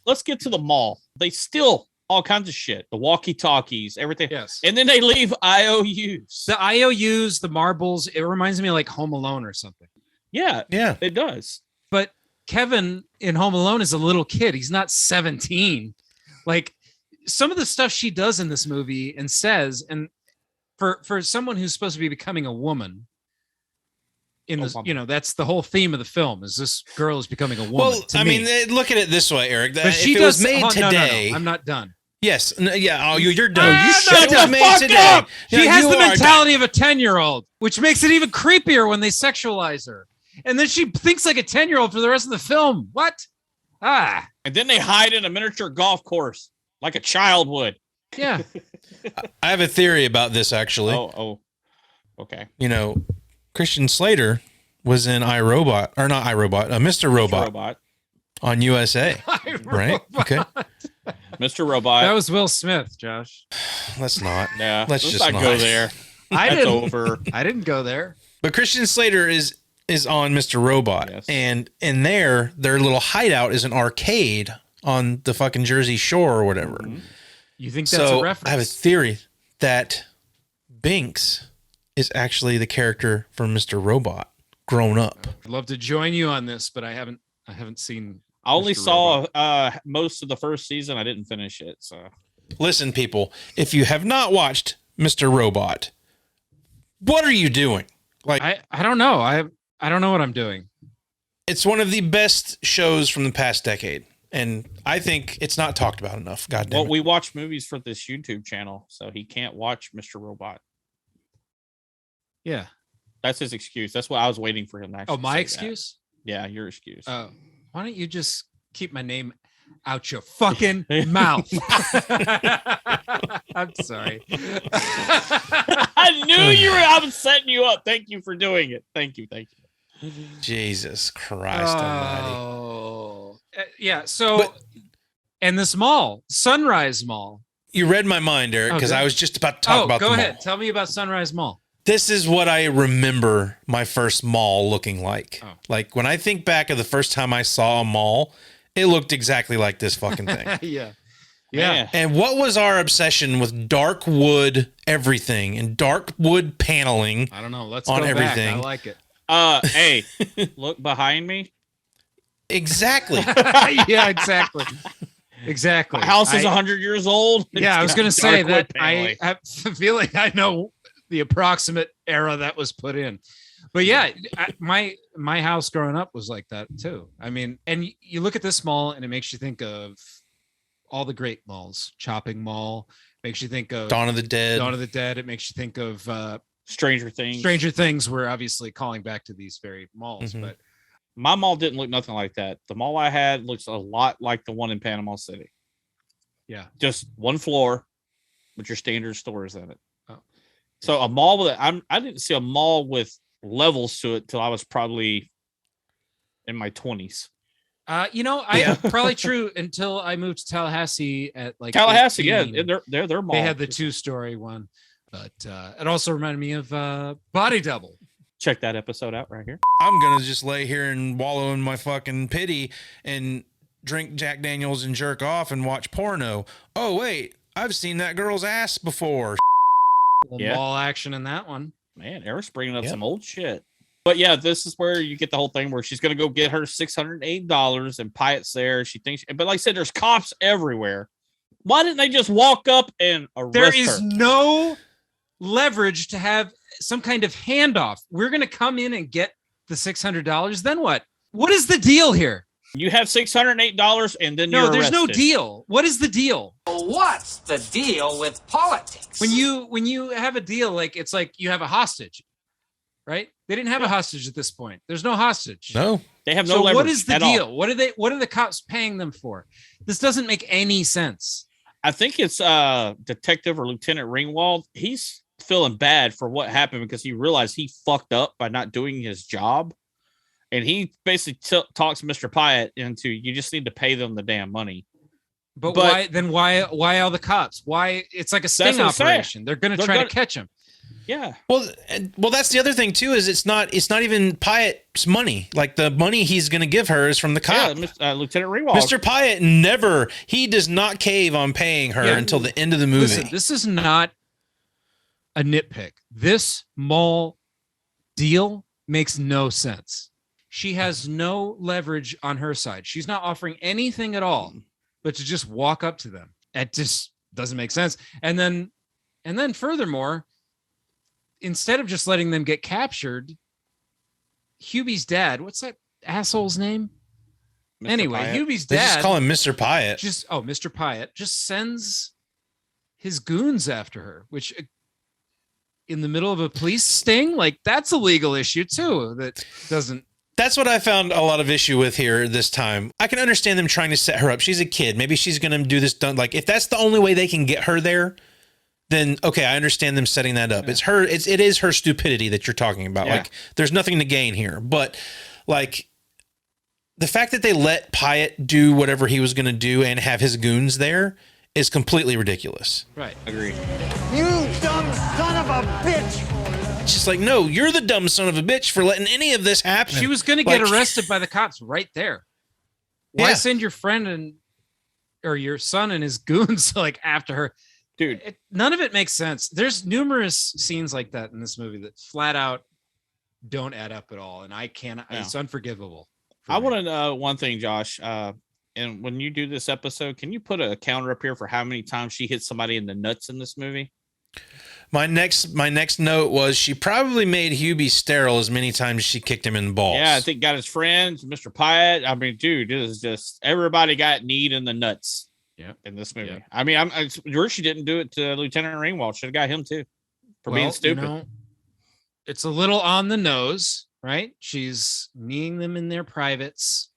B: let's get to the mall. They steal all kinds of shit, the walkie-talkies, everything.
C: Yes.
B: And then they leave IOUs.
C: The IOUs, the marbles, it reminds me of like Home Alone or something.
B: Yeah, it does.
C: But Kevin in Home Alone is a little kid. He's not 17. Like some of the stuff she does in this movie and says, and for someone who's supposed to be becoming a woman in this, that's the whole theme of the film, is this girl is becoming a woman.
A: Well, I mean, look at it this way, Eric.
C: But she
A: was made today.
C: No, I'm not done.
A: Yes. Yeah. Oh, you're done.
C: It was made today. She has the mentality of a 10-year-old, which makes it even creepier when they sexualize her. And then she thinks like a 10-year-old for the rest of the film. What?
B: And then they hide in a miniature golf course like a child would.
C: Yeah.
A: I have a theory about this, actually.
B: Oh, okay.
A: You know, Christian Slater was in iRobot, or not iRobot, Mr. Robot on USA, right? Okay.
B: Mr. Robot.
C: That was Will Smith, Josh.
A: Let's not.
B: Yeah.
A: Let's just not
B: go there. That's over.
C: I didn't go there.
A: But Christian Slater is on Mr. Robot.
B: Yes.
A: And in their little hideout is an arcade on the fucking Jersey Shore or whatever.
B: Mm-hmm.
C: You think that's a reference?
A: I have a theory that Binks is actually the character from Mr. Robot grown up.
C: I'd love to join you on this, but I haven't seen.
B: I only
C: Mr.
B: saw
C: Robot.
B: most of the first season. I didn't finish it. So
A: listen, people, if you have not watched Mr. Robot, what are you doing? Like,
C: I don't know. I don't know what I'm doing.
A: It's one of the best shows from the past decade, and I think it's not talked about enough. God damn it.
B: we watch movies for this YouTube channel, so he can't watch Mr. Robot.
C: Yeah,
B: that's his excuse. That's what I was waiting for him to actually.
C: Oh, my
B: say
C: excuse?
B: That. Yeah, your excuse.
C: Oh, why don't you just keep my name out your fucking mouth? I'm sorry.
B: I knew you were. I'm setting you up. Thank you for doing it. Thank you.
A: Jesus Christ Almighty.
C: Oh, yeah. So, and this mall, Sunrise Mall.
A: You read my mind, Eric, because I was just about to talk about the mall.
C: Go ahead. Tell me about Sunrise Mall.
A: This is what I remember my first mall looking like.
C: Oh.
A: Like when I think back of the first time I saw a mall, it looked exactly like this fucking thing.
C: Yeah.
A: And what was our obsession with dark wood everything and dark wood paneling?
C: I don't know. Let's
A: on
C: go
A: everything.
C: back. I like it.
B: Hey, look behind me.
A: Exactly.
C: Yeah, exactly. Exactly.
B: My house is 100 years old.
C: Yeah, I was going to say that I have a feeling I know the approximate era that was put in. But yeah, my house growing up was like that too. I mean, and you look at this mall and it makes you think of all the great malls. Chopping Mall makes you think of
A: Dawn of the Dead.
C: It makes you think of
B: Stranger Things.
C: Stranger Things. We're obviously calling back to these very malls, but
B: my mall didn't look nothing like that. The mall I had looks a lot like the one in Panama City.
C: Yeah,
B: just one floor with your standard stores in it.
C: Oh.
B: So a mall that I didn't see a mall with levels to it till I was probably in my 20s.
C: Probably true until I moved to Tallahassee at like
B: Tallahassee.
C: 18.
B: Yeah, their mall.
C: They had the 2-story one, but it also reminded me of Body Double.
B: Check that episode out right here.
A: I'm gonna just lay here and wallow in my fucking pity and drink Jack Daniels and jerk off and watch porno. Oh wait, I've seen that girl's ass before.
C: Mall action in that one.
B: Man, Eric's bringing up some old shit. But yeah, this is where you get the whole thing where she's going to go get her $608 and Pyatt's there. She thinks, but like I said, there's cops everywhere. Why didn't they just walk up and arrest her?
C: There is no leverage to have some kind of handoff. We're going to come in and get the $600. Then what? What is the deal here?
B: You have $608 and then
C: no, there's no deal. What is the deal?
D: What's the deal with politics?
C: When you have a deal, like it's like you have a hostage, right? They didn't have a hostage at this point. There's no hostage.
A: No,
B: they have no.
C: So
B: leverage
C: what is the
B: at
C: deal?
B: all.
C: What are the cops paying them for? This doesn't make any sense.
B: I think it's Detective or Lieutenant Ringwald. He's feeling bad for what happened because he realized he fucked up by not doing his job. And he basically talks Mr. Pyatt into, you just need to pay them the damn money.
C: But why all the cops? Why? It's like a sting operation. They're going to try to catch him.
B: Yeah.
A: Well, that's the other thing too, is it's not even Pyatt's money. Like the money he's going to give her is from the cop.
B: Yeah, Lieutenant Ringwald.
A: Mr. Pyatt he does not cave on paying her until the end of the movie.
C: Listen, this is not a nitpick. This mall deal makes no sense. She has no leverage on her side. She's not offering anything at all, but to just walk up to them. It just doesn't make sense. And then furthermore, instead of just letting them get captured, Hubie's dad, what's that asshole's name?
B: Mr.
C: Anyway,
B: Pyatt.
C: Hubie's
A: They
C: dad.
A: just call him Mr. Pyatt.
C: Mr. Pyatt just sends his goons after her, which in the middle of a police sting, like that's a legal issue too. That doesn't
A: That's what I found a lot of issue with here this time. I can understand them trying to set her up. She's a kid. Maybe she's going to do this. Like, if that's the only way they can get her there, then okay, I understand them setting that up. Yeah. It is her stupidity that you're talking about. Yeah. Like, there's nothing to gain here. But like, the fact that they let Pyatt do whatever he was going to do and have his goons there is completely ridiculous.
B: Right. Agreed.
O: You dumb son of a bitch.
A: It's just like, no, you're the dumb son of a bitch for letting any of this happen.
C: She was going to get arrested by the cops right there. Why send your friend or your son and his goons like after her?
B: Dude,
C: none of it makes sense. There's numerous scenes like that in this movie that flat out don't add up at all. And I can't, it's unforgivable.
B: I want to know one thing, Josh. And when you do this episode, can you put a counter up here for how many times she hit somebody in the nuts in this movie?
A: My next note was she probably made Hubie sterile as many times as she kicked him in the balls.
B: Yeah, I think got his friends, Mr. Pyatt. I mean, dude, it is just everybody got kneed in the nuts.
C: Yeah,
B: in this movie. Yeah. I mean, I'm sure she didn't do it to Lieutenant Ringwald. Should have got him too for being stupid. You know,
C: it's a little on the nose, right? She's kneeing them in their privates.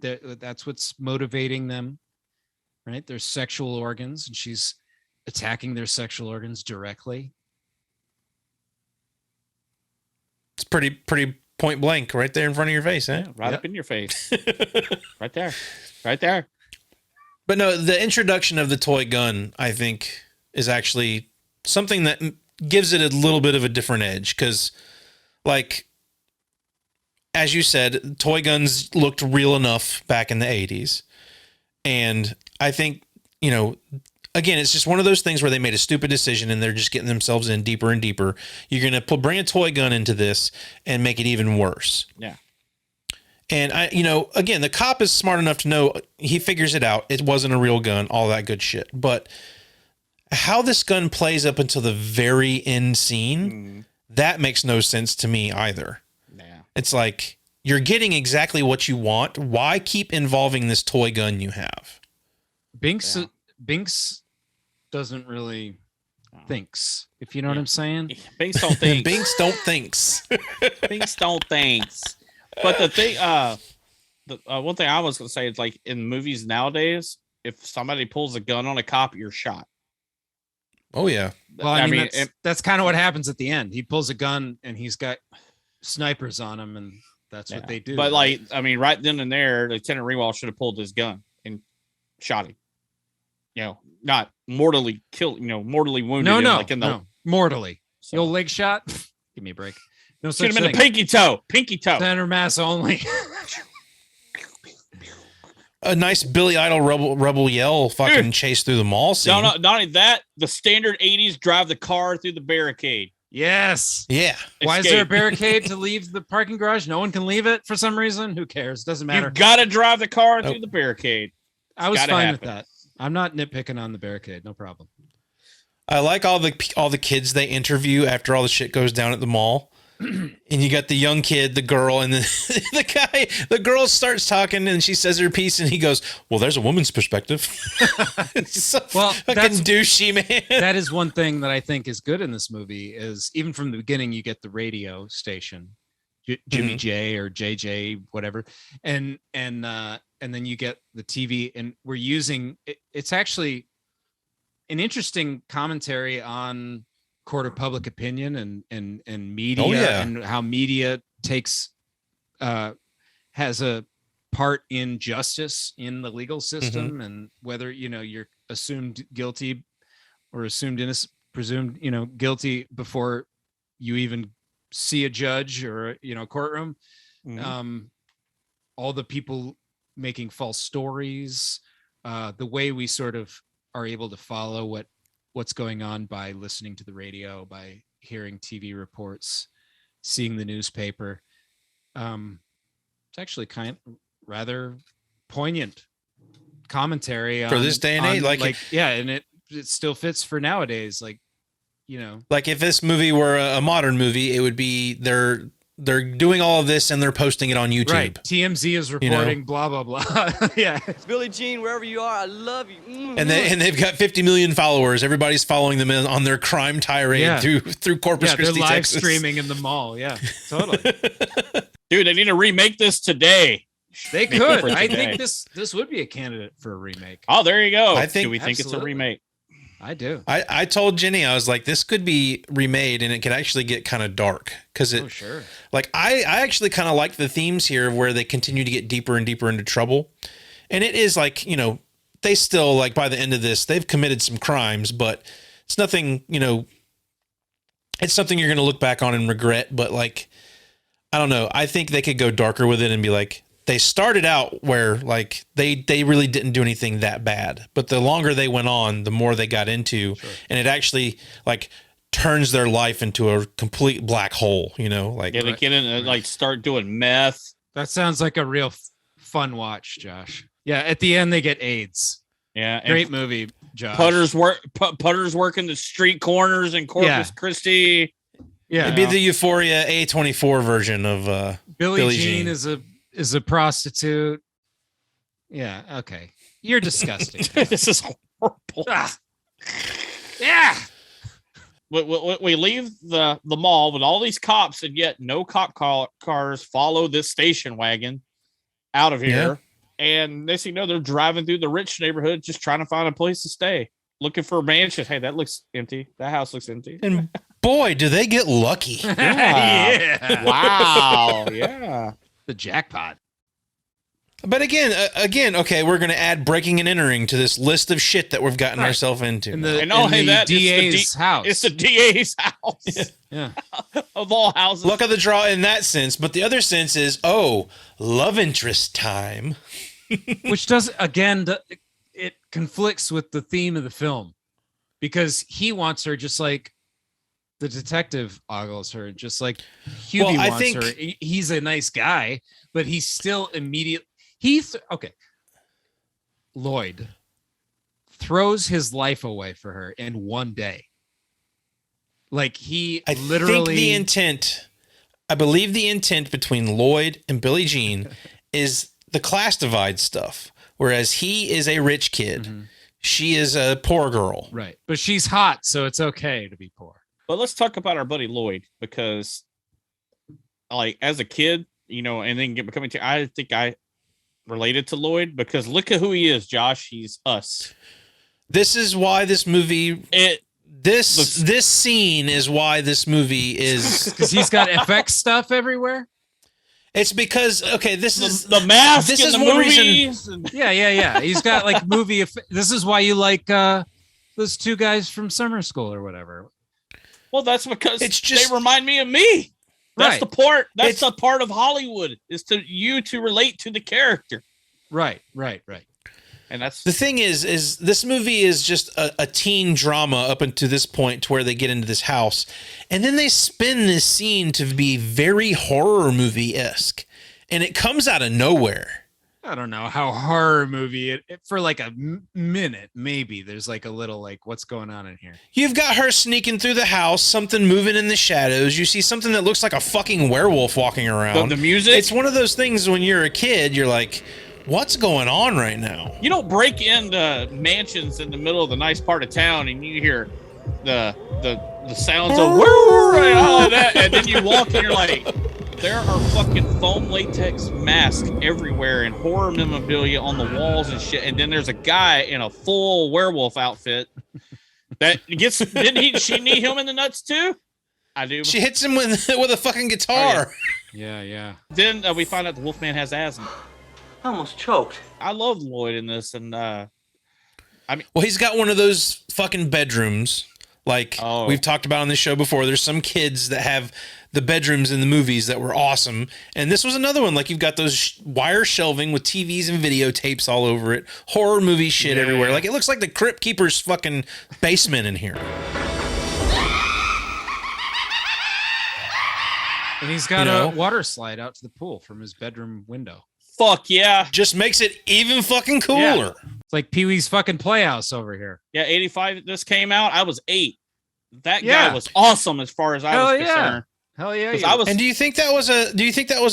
C: That's what's motivating them, right? Their sexual organs, and she's attacking their sexual organs directly.
A: It's pretty point blank right there in front of your face, eh?
B: Yeah, right up in your face. Right there.
A: But no, the introduction of the toy gun, I think, is actually something that gives it a little bit of a different edge. Because, like, as you said, toy guns looked real enough back in the 80s. And I think, you know, again, it's just one of those things where they made a stupid decision and they're just getting themselves in deeper and deeper. You're going to bring a toy gun into this and make it even worse.
B: Yeah.
A: And again, the cop is smart enough to know, he figures it out. It wasn't a real gun, all that good shit. But how this gun plays up until the very end scene, that makes no sense to me either.
B: Yeah.
A: It's like, you're getting exactly what you want. Why keep involving this toy gun you have?
C: Binks doesn't really thinks, if you know what I'm saying.
B: Binks don't think.
A: Binks don't thinks.
B: Binks don't thinks. But the thing, one thing I was going to say is, like, in movies nowadays, if somebody pulls a gun on a cop, you're shot.
A: Oh yeah.
C: Well, I mean that's kind of what happens at the end. He pulls a gun and he's got snipers on him, and that's what they do.
B: But like, I mean, right then and there, Lieutenant Ringwald should have pulled his gun and shot him. You know, not mortally killed. Mortally wounded.
C: No, mortally. So. The old leg shot. Give me a break. No,
B: should have been a pinky toe.
C: Center mass only.
A: A nice Billy Idol rebel yell fucking chase through the mall scene.
B: No, not only that, the standard 80s drive the car through the barricade.
C: Yes.
A: Yeah.
C: Why is there a barricade to leave the parking garage? No one can leave it for some reason. Who cares? Doesn't matter.
B: You've got to drive the car through the barricade.
C: I was fine with that. I'm not nitpicking on the barricade. No problem.
A: I like all the kids they interview after all the shit goes down at the mall. And you got the young kid, the girl, and then the girl starts talking and she says her piece and he goes, well, there's a woman's perspective. So fucking douchey, man.
C: That is one thing that I think is good in this movie is even from the beginning, you get the radio station, Jimmy J or JJ, whatever. And then you get the TV, and we're using it's actually an interesting commentary on court of public opinion and media and how media has a part in justice in the legal system and whether you're assumed guilty or assumed innocent, presumed guilty before you even see a judge or a courtroom. All the people making false stories, the way we sort of are able to follow what's going on by listening to the radio, by hearing TV reports, seeing the newspaper. It's actually kind of rather poignant commentary
A: for this day and age.
C: And it still fits for nowadays. Like
A: if this movie were a modern movie, it would be they're doing all of this and they're posting it on YouTube.
C: Right. TMZ is reporting blah, blah, blah. Yeah.
O: Billie Jean, wherever you are, I love you.
A: And they've got 50 million followers. Everybody's following them on their crime tirade through Corpus Christi,
C: they're live
A: Texas.
C: streaming in the mall. Yeah, totally.
B: Dude, they need to remake this today.
C: They could. I think this would be a candidate for a remake.
B: Oh, there you go.
A: Do
B: we think it's a remake?
C: I do.
A: I told Jenny, I was like, this could be remade and it could actually get kind of dark. Because it,
C: sure.
A: Like, I actually kind of like the themes here where they continue to get deeper and deeper into trouble. And it is like, you know, they still, like, by the end of this, they've committed some crimes, but it's nothing, you know, it's something you're going to look back on and regret. But, like, I don't know. I think they could go darker with it and be like, they started out where, like, they really didn't do anything that bad. But the longer they went on, the more they got into. Sure. And it actually, like, turns their life into a complete black hole, you know? Like,
B: yeah, they get in and, like, start doing meth.
C: That sounds like a real fun watch, Josh. Yeah, at the end, they get AIDS.
B: Yeah.
C: Great movie, Josh.
B: Putters working the street corners in Corpus Christi.
C: Yeah.
A: It'd be the Euphoria A24 version of
C: Billie Jean is a prostitute. Yeah, okay. You're disgusting.
B: This is horrible.
C: Yeah.
B: We leave the mall with all these cops, and yet no cop cars follow this station wagon out of here. Yeah. And next thing you know, they're driving through the rich neighborhood just trying to find a place to stay, looking for a mansion. Hey, that looks empty. That house looks empty.
A: And boy, do they get lucky.
B: Yeah. Wow. Yeah.
C: The jackpot.
A: But again, okay, we're going to add breaking and entering to this list of shit that we've gotten ourselves into.
C: And the DA's house.
B: It's the DA's house.
C: Yeah.
B: Of all houses.
A: Luck of the draw in that sense. But the other sense is, love interest time.
C: Which does, again, it conflicts with the theme of the film. Because he wants her just like the detective ogles her, just like Hubie wants her. He's a nice guy, but he's still immediate. Okay. Lloyd throws his life away for her in one day. Like I believe the intent between Lloyd and Billie Jean is the class divide stuff. Whereas he is a rich kid. Mm-hmm. She is a poor girl. Right. But she's hot, so it's okay to be poor.
B: But let's talk about our buddy Lloyd, because like as a kid, you know, and then I think I related to Lloyd because look at who he is, Josh. He's us.
A: This is why this movie this scene is why this movie is
C: because he's got FX stuff everywhere.
A: It's because this is
B: the mask.
A: This is
B: the
A: one
B: movies.
A: reason.
C: Yeah. He's got like movie. This is why you like those two guys from summer school or whatever.
B: Well, that's because they remind me of me. That's the part. That's the part of Hollywood is to relate to the character.
C: Right.
B: And that's
A: the thing is this movie is just a teen drama up until this point to where they get into this house. And then they spin this scene to be very horror movie-esque. And it comes out of nowhere.
C: I don't know how horror movie it for like a minute, maybe there's like a little like what's going on in here.
A: You've got her sneaking through the house, something moving in the shadows. You see something that looks like a fucking werewolf walking around.
B: The music.
A: It's one of those things when you're a kid, you're like, what's going on right now?
B: You don't break into mansions in the middle of the nice part of town and you hear the sounds of woo and all of that, and then you walk and you're like, there are fucking foam latex masks everywhere and horror memorabilia on the walls and shit. And then there's a guy in a full werewolf outfit that gets. She knee him in the nuts too? I do.
A: She hits him with a fucking guitar.
B: Oh,
C: yeah.
B: Then we find out the Wolfman has asthma.
O: I almost choked.
B: I love Lloyd in this, and well,
A: he's got one of those fucking bedrooms. Like we've talked about on this show before, there's some kids that have the bedrooms in the movies that were awesome. And this was another one. Like you've got those wire shelving with TVs and videotapes all over it. Horror movie shit everywhere. Like it looks like the Crypt Keeper's fucking basement in here.
C: And he's got a water slide out to the pool from his bedroom window.
B: Fuck yeah.
A: Just makes it even fucking cooler.
C: Yeah. It's like Pee-wee's fucking Playhouse over here.
B: Yeah, 85 this came out. I was 8. That guy was awesome as far as I was concerned.
C: Hell yeah.
A: And do you think that was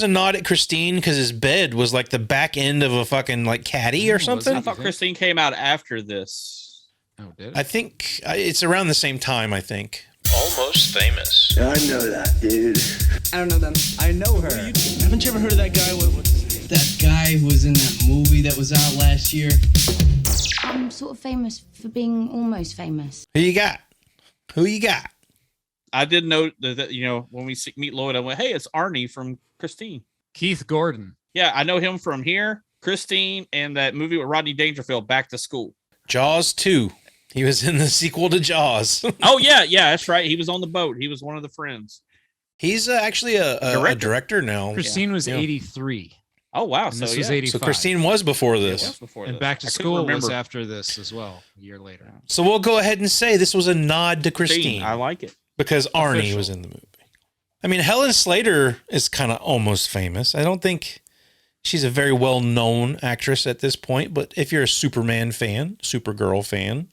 A: a nod at Christine because his bed was like the back end of a fucking like caddy or something?
B: I thought Christine came out after this.
C: Oh, did it?
A: I think it's around the same time, I think. Almost Famous.
J: I know that, dude.
P: I don't know them. I know her.
Q: Haven't you ever heard of that guy? What's his name? That guy who was in that movie that was out last year?
R: I'm sort of famous for being almost famous.
A: Who you got?
B: I did note that when we meet Lloyd, I went, "Hey, it's Arnie from Christine."
C: Keith Gordon.
B: Yeah, I know him from here, Christine, and that movie with Rodney Dangerfield, Back to School.
A: Jaws 2. He was in the sequel to Jaws.
B: Oh, yeah, that's right. He was on the boat. He was one of the friends.
A: He's actually a director now.
C: Christine was 83.
B: Oh, wow.
C: And this was 85.
A: So Christine was before this.
C: And Back to School was after this as well, a year later.
A: So we'll go ahead and say this was a nod to Christine.
B: I like it.
A: Because Arnie was in the movie. I mean, Helen Slater is kind of almost famous. I don't think she's a very well-known actress at this point, but if you're a Superman fan, Supergirl fan,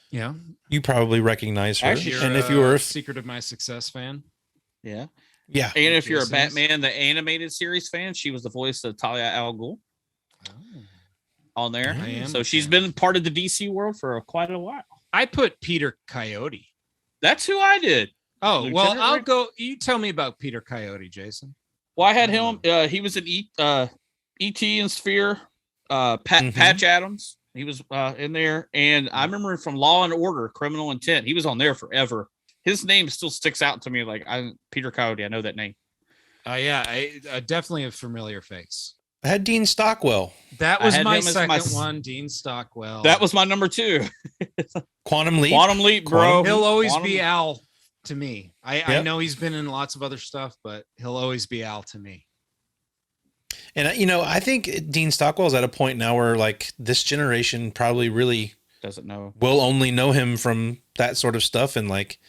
C: yeah,
A: you probably recognize her.
C: Actually,
A: and if you were a
C: Secret of My Success fan,
B: yeah.
A: And
B: if you're a Batman the animated series fan, she was the voice of Talia al Ghul on there. So she's been part of the DC world for quite a while.
C: I put Peter Coyote.
B: That's who I did.
C: Oh,
B: Lieutenant
C: well, I'll
B: Rick.
C: go. You tell me about Peter Coyote, Jason.
B: Well, I had him. He was in E.T. and Sphere. Patch Adams. He was in there. And I remember him from Law and Order, Criminal Intent. He was on there forever. His name still sticks out to me. Like Peter Coyote. I know that name.
C: Yeah, definitely a familiar face.
A: I had Dean Stockwell.
C: That was my second one, Dean Stockwell.
B: That was my number 2.
A: Quantum Leap.
B: Quantum Leap, bro.
C: He'll always be Al to me. I know he's been in lots of other stuff, but he'll always be Al to me.
A: And I think Dean Stockwell's at a point now where like this generation probably really
B: doesn't know.
A: Will only know him from that sort of stuff, and like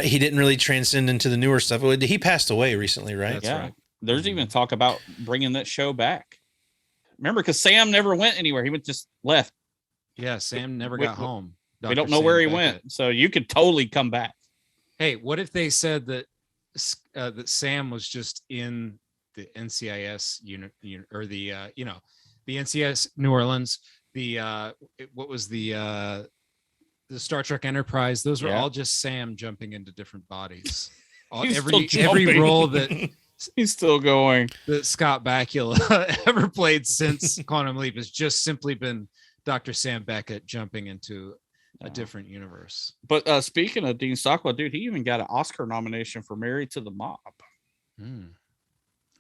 A: he didn't really transcend into the newer stuff. He passed away recently, right?
B: That's right. There's even talk about bringing that show back. Remember, because Sam never went anywhere. He just left.
C: Yeah, Sam never got home.
B: We don't know where he went, so you could totally come back.
C: Hey, what if they said that that Sam was just in the NCIS unit, or the the NCIS New Orleans, what was the Star Trek Enterprise? Those were all just Sam jumping into different bodies. Every role that
B: he's still going
C: that Scott Bakula ever played since Quantum Leap has just simply been Dr. Sam Beckett jumping into a different universe.
B: But speaking of Dean Stockwell, dude, he even got an Oscar nomination for Married to the Mob.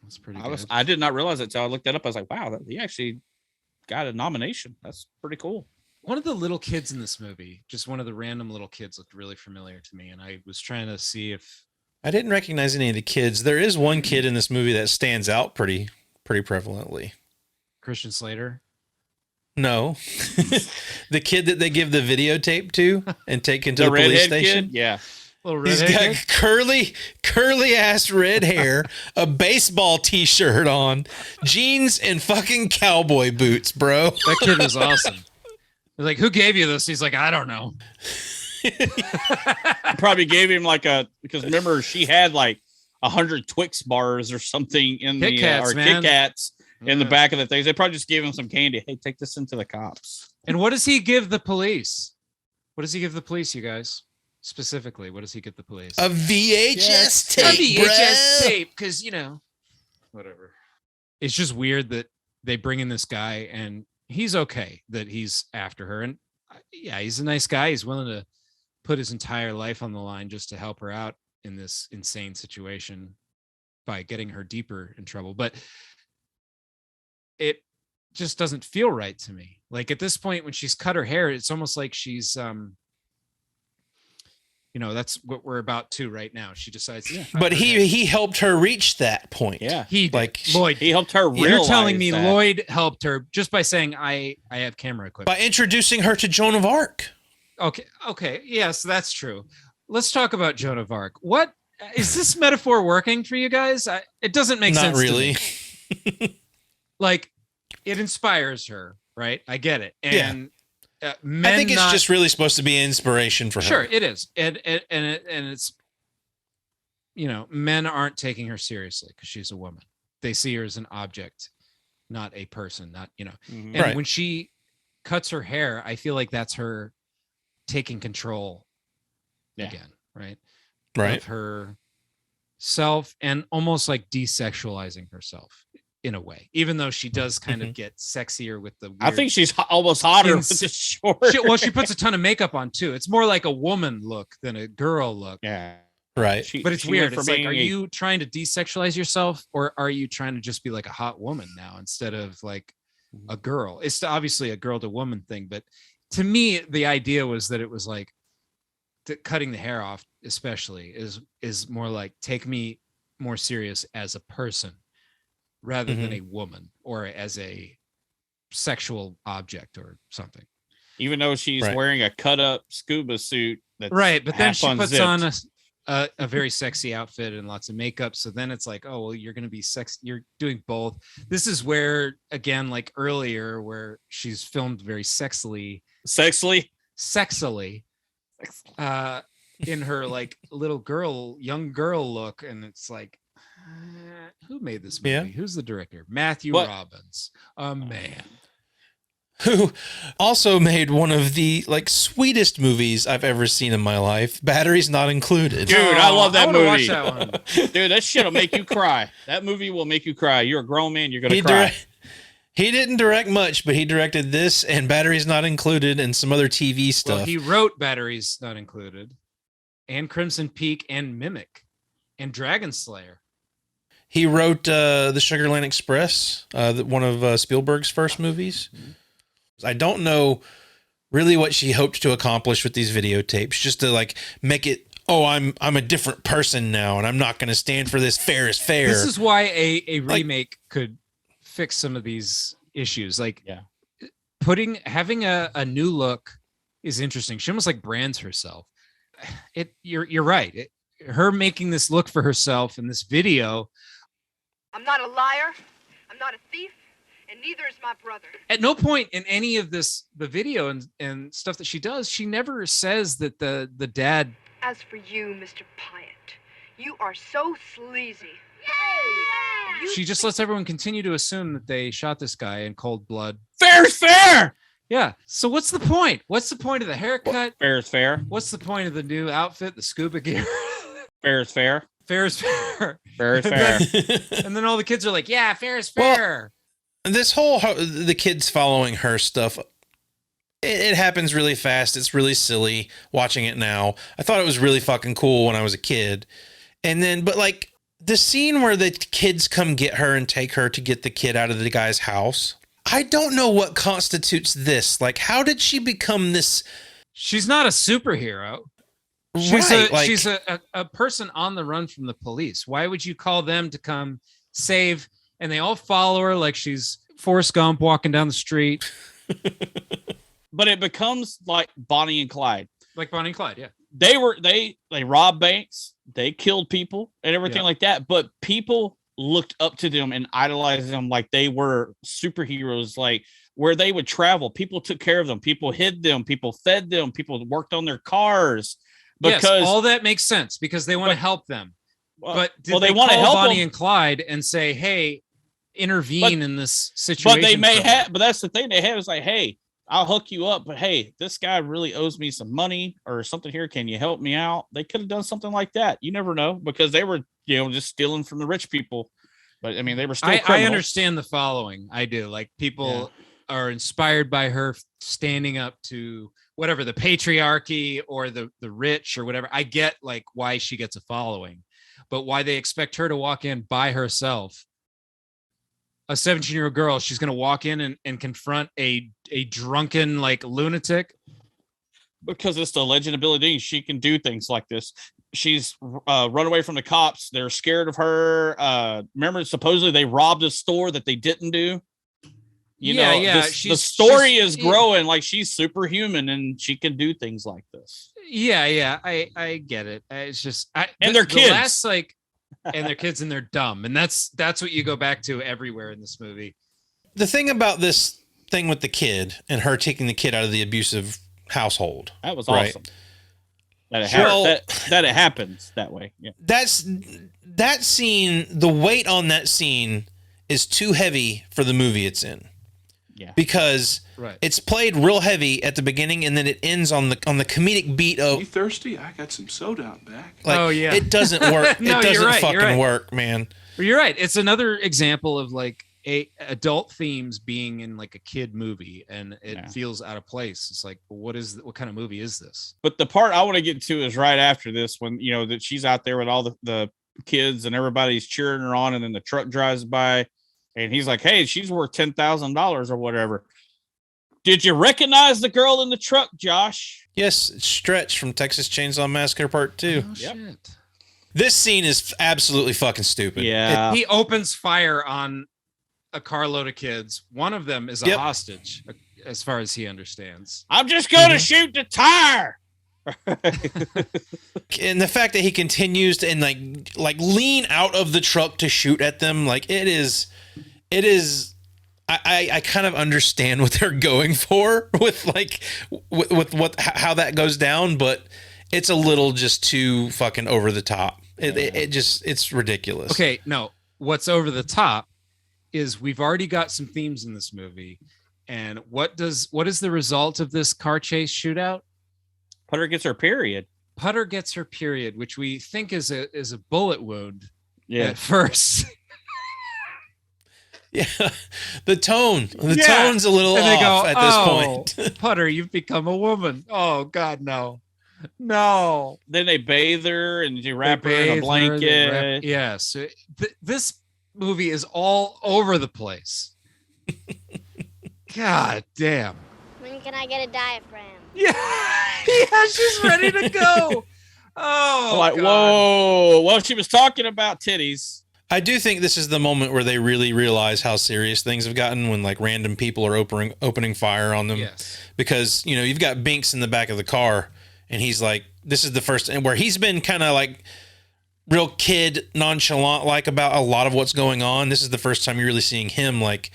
C: That's pretty good.
B: I did not realize it, so I looked that up. I was like, wow, he actually got a nomination. That's pretty cool.
C: One of the little kids in this movie, just one of the random little kids, looked really familiar to me, and I was trying to see if
A: I didn't recognize any of the kids. There is one kid in this movie that stands out pretty prevalently.
C: Christian Slater.
A: No, the kid that they give the videotape to and take into the police station.
B: Kid? Yeah,
A: he's got curly ass red hair, a baseball T-shirt on, jeans, and fucking cowboy boots, bro.
C: That kid was awesome. I was like, "Who gave you this?" He's like, "I don't know."
B: Probably gave him because remember she had like 100 Twix bars or something in
C: Kit
B: Kats in the back of the things. They probably just gave him some candy. Hey, take this into the cops.
C: And what does he give the police? What does he give the police, you guys? Specifically, what does he give the police?
A: A VHS tape.
C: A VHS tape, because whatever. It's just weird that they bring in this guy and he's okay that he's after her, and yeah, he's a nice guy. He's willing to put his entire life on the line just to help her out in this insane situation by getting her deeper in trouble. But it just doesn't feel right to me. Like at this point, when she's cut her hair, it's almost like she's, that's what we're about to right now. She decides,
A: but he helped her reach that point.
B: Yeah,
C: Lloyd.
B: He helped her.
C: You're telling me Lloyd helped her just by saying I have camera equipment,
A: by introducing her to Joan of Arc.
C: Okay, yes, that's true. Let's talk about Joan of Arc. What is this metaphor working for you guys? It doesn't make sense.
A: Not really.
C: Like, it inspires her, right? I get it. And
A: I think it's just really supposed to be inspiration for her.
C: Sure, it is, and it's men aren't taking her seriously because she's a woman. They see her as an object, not a person. Not
B: Mm-hmm.
C: And when she cuts her hair, I feel like that's her taking control again, right?
A: Right.
C: Of herself and almost like desexualizing herself in a way, even though she does kind of get sexier with the weird,
B: I think she's almost hotter with the short.
C: She puts a ton of makeup on too. It's more like a woman look than a girl look.
B: Yeah.
A: Right.
C: But it's weird. It's like, are you trying to desexualize yourself, or are you trying to just be like a hot woman now instead of like a girl? It's obviously a girl to woman thing, but to me, the idea was that it was like cutting the hair off, especially, is more like, take me more serious as a person rather than a woman or as a sexual object or something.
B: Even though she's wearing a cut up scuba suit. That's
C: right. But then she puts
B: unzipped.
C: on a very sexy outfit and lots of makeup. So then it's like, oh, well, you're going to be you're doing both. This is where, again, like earlier, where she's filmed very sexily, in her like little young girl look. And it's like, who made this movie?
A: Yeah.
C: Who's the director? Matthew Robbins, a man
A: who also made one of the like sweetest movies I've ever seen in my life. Batteries Not Included.
B: Dude, I love that movie.
C: Watch that one.
B: Dude, that shit'll make you cry. That movie will make you cry. You're a grown man. You're gonna cry.
A: He didn't direct much, but he directed this and Batteries Not Included and some other TV stuff.
C: Well, he wrote Batteries Not Included, and Crimson Peak, and Mimic, and Dragon Slayer.
A: He wrote the Sugar Land Express, one of Spielberg's first movies. I don't know really what she hoped to accomplish with these videotapes, just to like make it, oh, I'm a different person now, and I'm not going to stand for this. Fair is fair.
C: This is why a remake could fix some of these issues. Like, having a new look is interesting. She almost like brands herself. You're right. Her making this look for herself in this video.
G: I'm not a liar. I'm not a thief. And neither is my brother.
C: At no point in any of the video and stuff that she does, she never says that the dad.
G: As for you, Mr. Pyatt, you are so sleazy.
C: She just lets everyone continue to assume that they shot this guy in cold blood.
B: Fair is fair.
C: Yeah. So what's the point? What's the point of the haircut?
B: Fair is fair.
C: What's the point of the new outfit, the scuba gear?
B: Fair is fair.
C: Fair is fair.
B: Fair is fair.
C: And then all the kids are like, yeah, fair is fair.
A: Well, this whole, the kids following her stuff, it happens really fast. It's really silly watching it now. I thought it was really fucking cool when I was a kid. And then, but like the scene where the kids come get her and take her to get the kid out of the guy's house. I don't know what constitutes this. Like, how did she become this?
C: She's not a superhero. She's a person on the run from the police. Why would you call them to come save? And they all follow her like she's Forrest Gump walking down the street.
B: But it becomes like Bonnie and Clyde.
C: Like Bonnie and Clyde, yeah.
B: They robbed banks, they killed people and everything like that. But people looked up to them and idolized them like they were superheroes. Like where they would travel, people took care of them, people hid them, people fed them, people worked on their cars. Because
C: all that makes sense because they want to help them. But did
B: they want to help
C: Bonnie
B: them?
C: And Clyde and say, hey, intervene in this situation?
B: But they may have, but that's the thing they have is like, hey, I'll hook you up, but hey, this guy really owes me some money or something here. Can you help me out? They could have done something like that. You never know because they were, just stealing from the rich people. But I mean, they were still criminals.
C: I understand the following. I do. Like people are inspired by her standing up to whatever, the patriarchy or the rich or whatever. I get like why she gets a following, but why they expect her to walk in by herself. A 17-year-old girl, she's going to walk in and confront a drunken like lunatic.
B: Because it's the Legend of Billie Jean. She can do things like this. She's run away from the cops. They're scared of her. Remember, supposedly they robbed a store that they didn't do. The story is growing like she's superhuman and she can do things like this.
C: Yeah. I get it. It's just,
B: and they're kids.
C: And their kids and they're dumb. And that's what you go back to everywhere in this movie.
A: The thing about this thing with the kid and her taking the kid out of the abusive household.
B: That was awesome. That it happens that way. Yeah.
A: That scene, the weight on that scene is too heavy for the movie it's in.
B: Yeah.
A: Because it's played real heavy at the beginning, and then it ends on the comedic beat of.
J: You thirsty? I got some soda out back.
A: Like, it doesn't work.
C: No,
A: it doesn't
C: you're
A: fucking work, man.
C: You're right. It's another example of like adult themes being in like a kid movie, and it feels out of place. It's like, what kind of movie is this?
B: But the part I want to get to is right after this, when that she's out there with all the kids and everybody's cheering her on, and then the truck drives by. And he's like, hey, she's worth $10,000 or whatever. Did you recognize the girl in the truck, Josh?
A: Yes, it's Stretch from Texas Chainsaw Massacre Part 2.
C: Oh, shit.
A: This scene is absolutely fucking stupid.
B: Yeah.
C: He opens fire on a carload of kids. One of them is a hostage, as far as he understands.
B: I'm just going to shoot the tire.
A: And the fact that he continues to like lean out of the truck to shoot at them, like it is I kind of understand what they're going for with how that goes down, but it's a little just too fucking over the top. It's ridiculous.
C: Okay, no, what's over the top is we've already got some themes in this movie, and what is the result of this car chase shootout?
B: Putter gets her period.
C: Putter gets her period, which we think is a bullet wound.
B: Yeah.
C: At first.
A: Yeah, the tone's a little off at this point.
C: Putter, you've become a woman. Oh God, no.
B: Then they bathe her and you wrap her in a blanket.
C: Yes. This movie is all over the place. God damn.
L: When can I get a diaphragm?
C: Yeah, she's ready to go. Oh,
B: like,
C: God.
B: Whoa. Well, she was talking about titties.
A: I do think this is the moment where they really realize how serious things have gotten when like random people are opening fire on them.
C: Yes.
A: Because, you've got Binks in the back of the car, and he's like, this is the first, and where he's been kind of like real kid nonchalant like about a lot of what's going on. This is the first time you're really seeing him like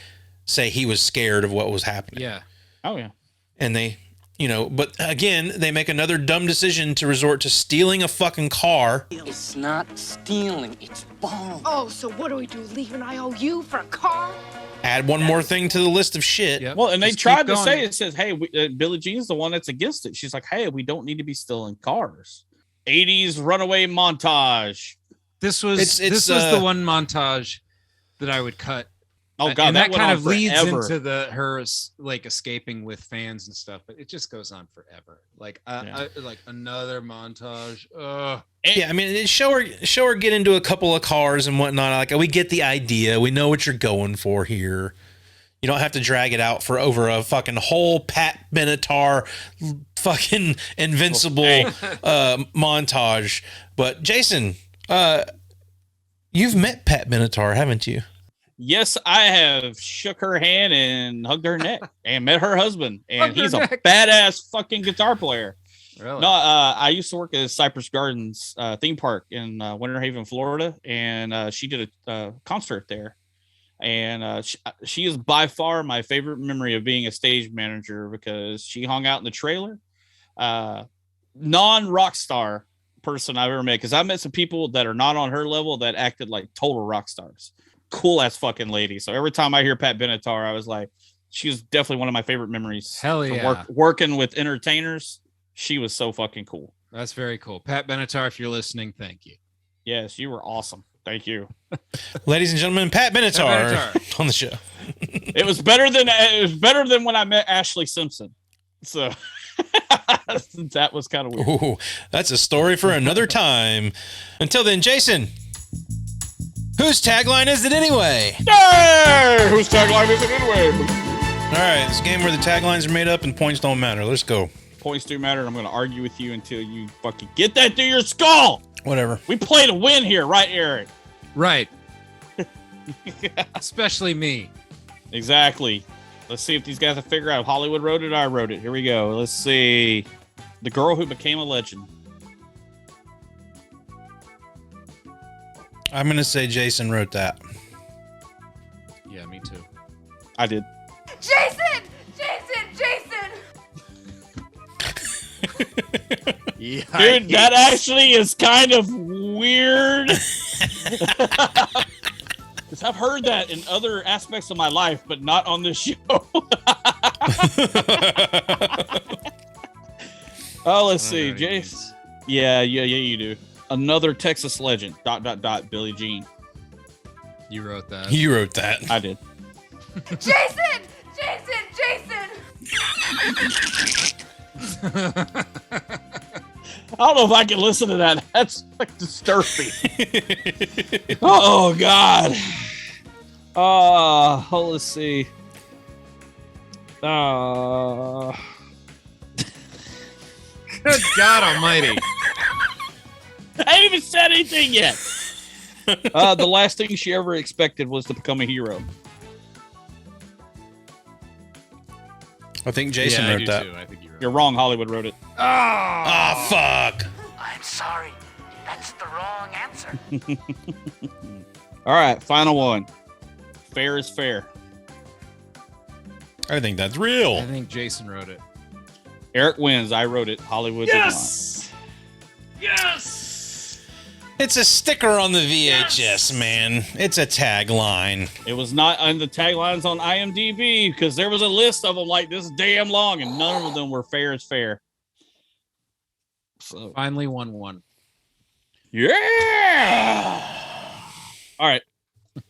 A: say he was scared of what was happening.
C: Yeah.
B: Oh yeah.
A: And they, but again, they make another dumb decision to resort to stealing a fucking car.
Q: It's not stealing, it's bomb.
G: Oh, so what do we do? Leave an IOU for a car?
A: Add one more thing to the list of shit.
C: Yep.
B: Well, and they
C: Just
B: tried
C: keep
B: to say,
C: going.
B: it says, hey, Billie Jean's the one that's against it. She's like, hey, we don't need to be stealing cars. 80's runaway montage.
C: This was the one montage that I would cut.
B: Oh God,
C: and that
B: went
C: kind
B: on
C: of leads
B: forever.
C: into her like escaping with fans and stuff, but it just goes on forever. Like like another montage.
A: Yeah, I mean, show her get into a couple of cars and whatnot. Like, we get the idea. We know what you're going for here. You don't have to drag it out for over a fucking whole Pat Benatar fucking invincible montage. But Jason, you've met Pat Benatar, haven't you?
B: Yes, I have shook her hand and hugged her neck and met her husband, and he's a badass fucking guitar player.
C: Really?
B: No, I used to work at Cypress Gardens theme park in Winter Haven, Florida, and she did a concert there. And she is by far my favorite memory of being a stage manager because she hung out in the trailer. Non-rock star person I've ever met, because I met some people that are not on her level that acted like total rock stars. Cool ass fucking lady. So every time I hear Pat Benatar, I was like, she was definitely one of my favorite memories.
C: Hell yeah.
B: Working with entertainers. She was so fucking cool.
C: That's very cool. Pat Benatar, if you're listening, thank you.
B: Yes, you were awesome. Thank you.
A: Ladies and gentlemen, Pat Benatar on the show.
B: It was better than when I met Ashley Simpson. So that was kind of weird.
A: Ooh, that's a story for another time. Until then, Jason, whose tagline is it anyway?
B: Hey! Whose tagline is it anyway?
A: All right, this game where the taglines are made up and points don't matter. Let's go.
B: Points do matter, and I'm going to argue with you until you fucking get that through your skull.
A: Whatever.
B: We play to win here, right, Eric?
C: Right. Especially me.
B: Exactly. Let's see if these guys have figured out if Hollywood wrote it or I wrote it. Here we go. Let's see. The girl who became a legend.
A: I'm going to say Jason wrote that.
C: Yeah, me too.
B: I did.
H: Jason! Jason! Jason!
B: Dude, that actually is kind of weird. I've heard that in other aspects of my life, but not on this show. Oh, let's see, Jace. Yeah, you do. Another Texas legend. ... Billie Jean.
C: You wrote that.
A: You wrote that.
B: I did.
H: Jason!
B: I don't know if I can listen to that. That's like disturbing. Oh God. Let's see.
C: Good God Almighty.
B: I ain't even said anything yet. The last thing she ever expected was to become a hero.
A: I think Jason wrote that.
C: Too. I think
B: You're wrong. Hollywood wrote it.
A: Ah, fuck.
D: I'm sorry. That's the wrong answer.
B: All right, final one. Fair is fair.
A: I think that's real.
C: I think Jason wrote it.
B: Eric wins. I wrote it. Hollywood did not.
C: Yes!
A: It's a sticker on the VHS, man. It's a tagline.
B: It was not on the taglines on IMDb because there was a list of them like this damn long, and none of them were fair is fair. So
C: finally won one.
B: Yeah. All right.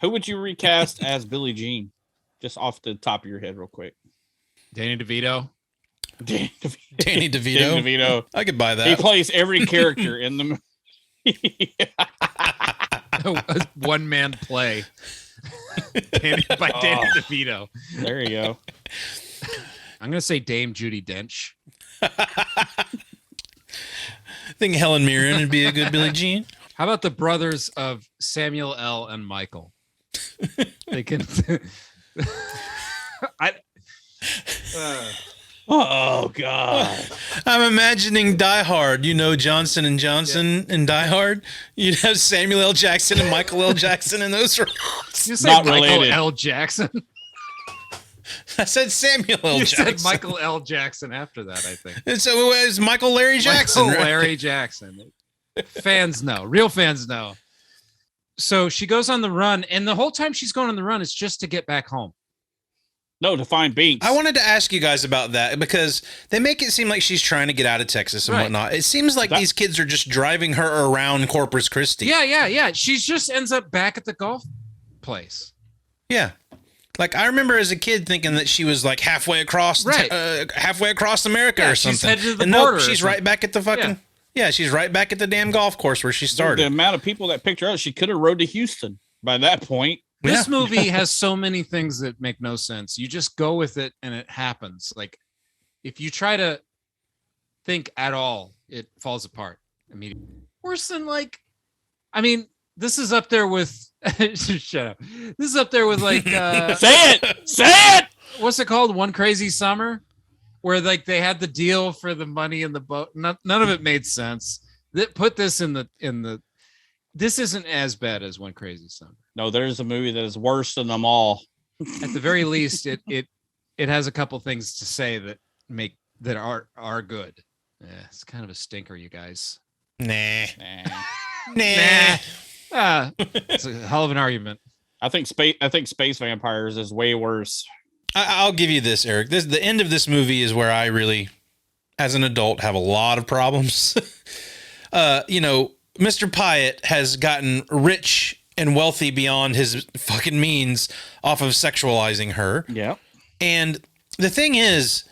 B: Who would you recast as Billie Jean? Just off the top of your head, real quick.
C: Danny DeVito.
A: Danny DeVito. I could buy that.
B: He plays every character in the movie.
C: One man play. Danny DeVito.
B: There you go.
C: I'm gonna say Dame Judi Dench.
A: I think Helen Mirren would be a good Billie Jean.
C: How about the brothers of Samuel L. and Michael? They can.
B: Oh God!
A: I'm imagining Die Hard. You know Johnson and Johnson and Die Hard. You'd have Samuel L. Jackson and Michael L. Jackson in those roles.
C: You said Michael L. Jackson.
A: I said Samuel L. Jackson.
C: You said Michael L. Jackson after that, I think.
A: And so it was Michael Larry Jackson.
C: Michael
A: right?
C: Larry Jackson. Fans know. Real fans know. So she goes on the run, and the whole time she's going on the run, it's just to get back home.
B: No, to find Binks.
A: I wanted to ask you guys about that because they make it seem like she's trying to get out of Texas and whatnot. It seems like these kids are just driving her around Corpus Christi.
C: Yeah. She just ends up back at the golf place.
A: Yeah. Like I remember as a kid thinking that she was like halfway across America or something.
C: She's headed to the
A: and
C: border.
A: No, she's right back at the fucking she's right back at the damn golf course where she started.
B: The amount of people that picked her up, she could have rode to Houston by that point.
C: This movie has so many things that make no sense. You just go with it and it happens. Like if you try to think at all, it falls apart immediately. Worse than this is up there with shut up. This is up there with like
B: Say it.
C: What's it called? One Crazy Summer, where like they had the deal for the money in the boat. None of it made sense. Put this in the this isn't as bad as One Crazy Summer.
B: No, there's a movie that is worse than them all.
C: At the very least, it has a couple things to say that are good. Yeah, it's kind of a stinker, you guys.
A: Nah.
C: It's a hell of an argument.
B: I think Space Vampires is way worse.
A: I'll give you this, Eric. The end of this movie is where I really, as an adult, have a lot of problems. Mr. Pyatt has gotten rich and wealthy beyond his fucking means off of sexualizing her.
B: Yeah.
A: And the thing is,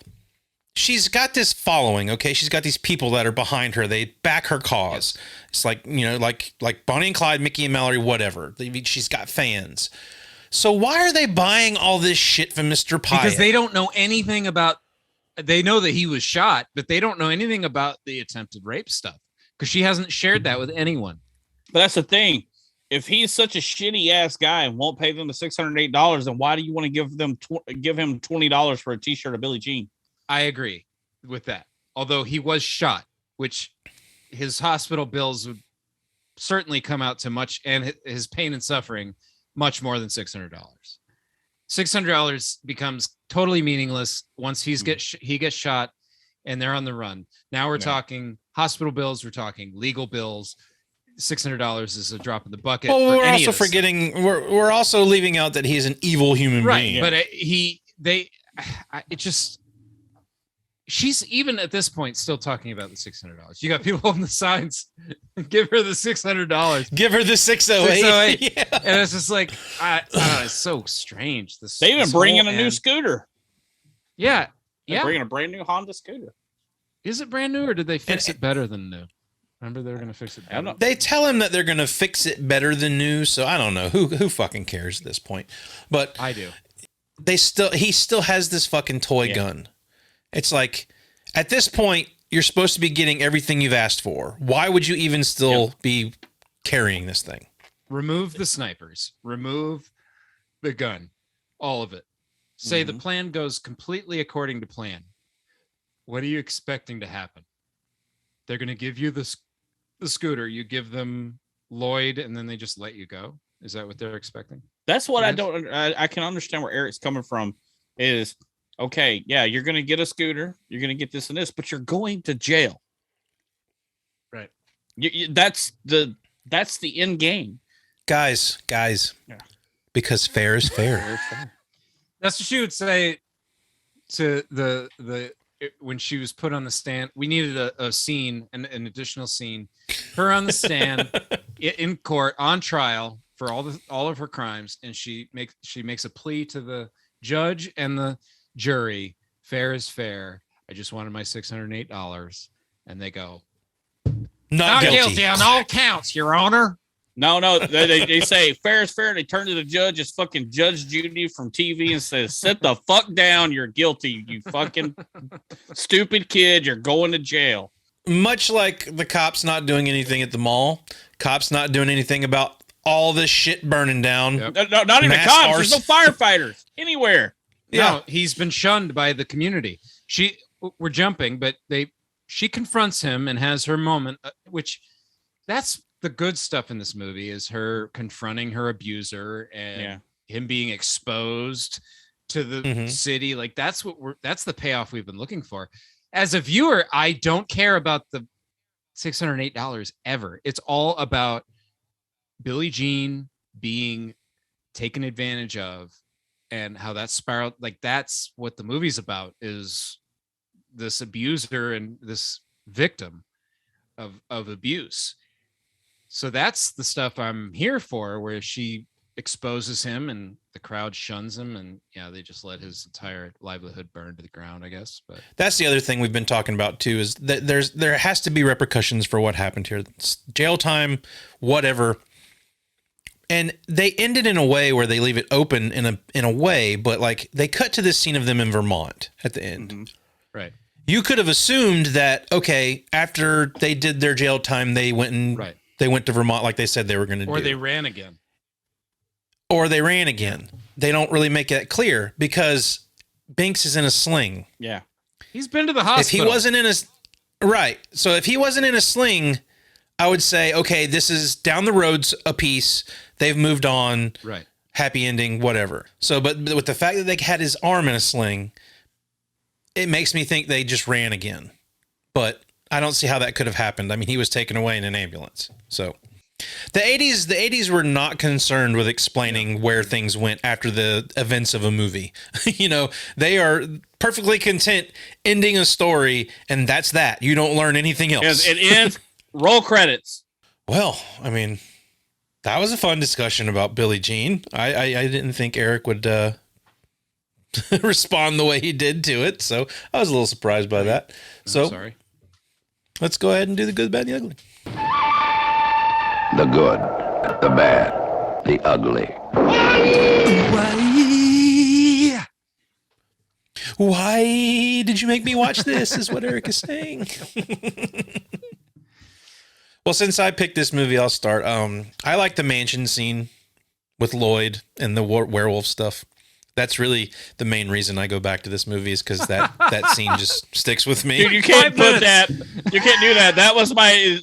A: she's got this following, okay? She's got these people that are behind her. They back her cause. Yes. It's like, like Bonnie and Clyde, Mickey and Mallory, whatever. She's got fans. So why are they buying all this shit from Mr. Pyatt?
C: Because they don't know anything about, they know that he was shot, but they don't know anything about the attempted rape stuff because she hasn't shared that with anyone.
B: But that's the thing. If he's such a shitty ass guy and won't pay them the $608, then why do you want to give him $20 for a t-shirt of Billie Jean?
C: I agree with that. Although he was shot, which his hospital bills would certainly come out to much, and his pain and suffering much more than $600. $600 becomes totally meaningless once he gets shot and they're on the run. Now we're talking hospital bills. We're talking legal bills. $600 is a drop in the bucket.
A: Well,
C: for
A: we're
C: any
A: also
C: of this
A: forgetting. We're also leaving out that he's an evil human being.
C: But she's even at this point still talking about the $600. You got people on the signs. Give her the $600.
A: Give her the 608.
C: Yeah. And it's just like, I don't know, it's so strange.
B: They even bring in a new scooter.
C: Yeah.
B: They're bringing a brand new Honda scooter.
C: Is it brand new or did they fix it better than new? Remember they were going to fix it better.
A: They tell him that they're going to fix it better than new, so I don't know who fucking cares at this point. But
C: I do.
A: He still has this fucking toy gun. It's like at this point you're supposed to be getting everything you've asked for. Why would you even still be carrying this thing?
C: Remove the snipers. Remove the gun. All of it. Say the plan goes completely according to plan. What are you expecting to happen? They're going to give you the scooter. You give them Lloyd, and then they just let you go. Is that what they're expecting?
B: That's what I don't. I can understand where Eric's coming from. Is okay. Yeah, you're going to get a scooter. You're going to get this and this, but you're going to jail.
C: Right.
B: That's the end game,
A: guys. Yeah. Because fair is fair.
C: That's what she would say to when she was put on the stand. We needed a scene, an additional scene, her on the stand in court on trial for all of her crimes, and she makes a plea to the judge and the jury. Fair is fair. I just wanted my $608, and they go, not guilty on all counts, Your Honor.
B: No, they say fair is fair. They turn to the judge. It's fucking Judge Judy from TV and says, sit the fuck down. You're guilty. You fucking stupid kid. You're going to jail.
A: Much like the cops not doing anything at the mall, cops not doing anything about all this shit burning down.
B: Yep. No, not even cops. There's no firefighters anywhere.
C: Yeah. No, he's been shunned by the community. We're jumping, but she confronts him and has her moment, which that's the good stuff in this movie, is her confronting her abuser and him being exposed to the city. Like that's the payoff we've been looking for. As a viewer, I don't care about the $608 ever. It's all about Billie Jean being taken advantage of and how that spiraled. Like that's what the movie's about, is this abuser and this victim of abuse. So that's the stuff I'm here for, where she exposes him and the crowd shuns him, and they just let his entire livelihood burn to the ground, I guess. But
A: that's the other thing we've been talking about too, is that there has to be repercussions for what happened here. It's jail time, whatever. And they end it in a way where they leave it open in a way, but like they cut to this scene of them in Vermont at the end.
C: Right.
A: You could have assumed that, okay, after they did their jail time, they went and they went to Vermont like they said they were going to do.
C: Or they ran again.
A: They don't really make that clear because Binks is in a sling.
B: Yeah.
C: He's been to the hospital.
A: If he wasn't in so if he wasn't in a sling, I would say, okay, this is down the roads a piece. They've moved on.
C: Right.
A: Happy ending, whatever. So, but with the fact that they had his arm in a sling, it makes me think they just ran again. But I don't see how that could have happened. I mean, he was taken away in an ambulance. So the 80s were not concerned with explaining where things went after the events of a movie. They are perfectly content ending a story, and that's that. You don't learn anything else.
B: It ends, roll credits.
A: Well, I mean, that was a fun discussion about Billie Jean. I didn't think Eric would respond the way he did to it, so I was a little surprised by that. So
C: sorry.
A: Let's go ahead and do the good, bad, and the ugly.
J: The good, the bad, the ugly.
A: Why did you make me watch this, is what Eric is saying. Well, since I picked this movie, I'll start. I like the mansion scene with Lloyd and the werewolf stuff. That's really the main reason I go back to this movie, is because that scene just sticks with me.
B: Dude, you can't put that. You can't do that. That was my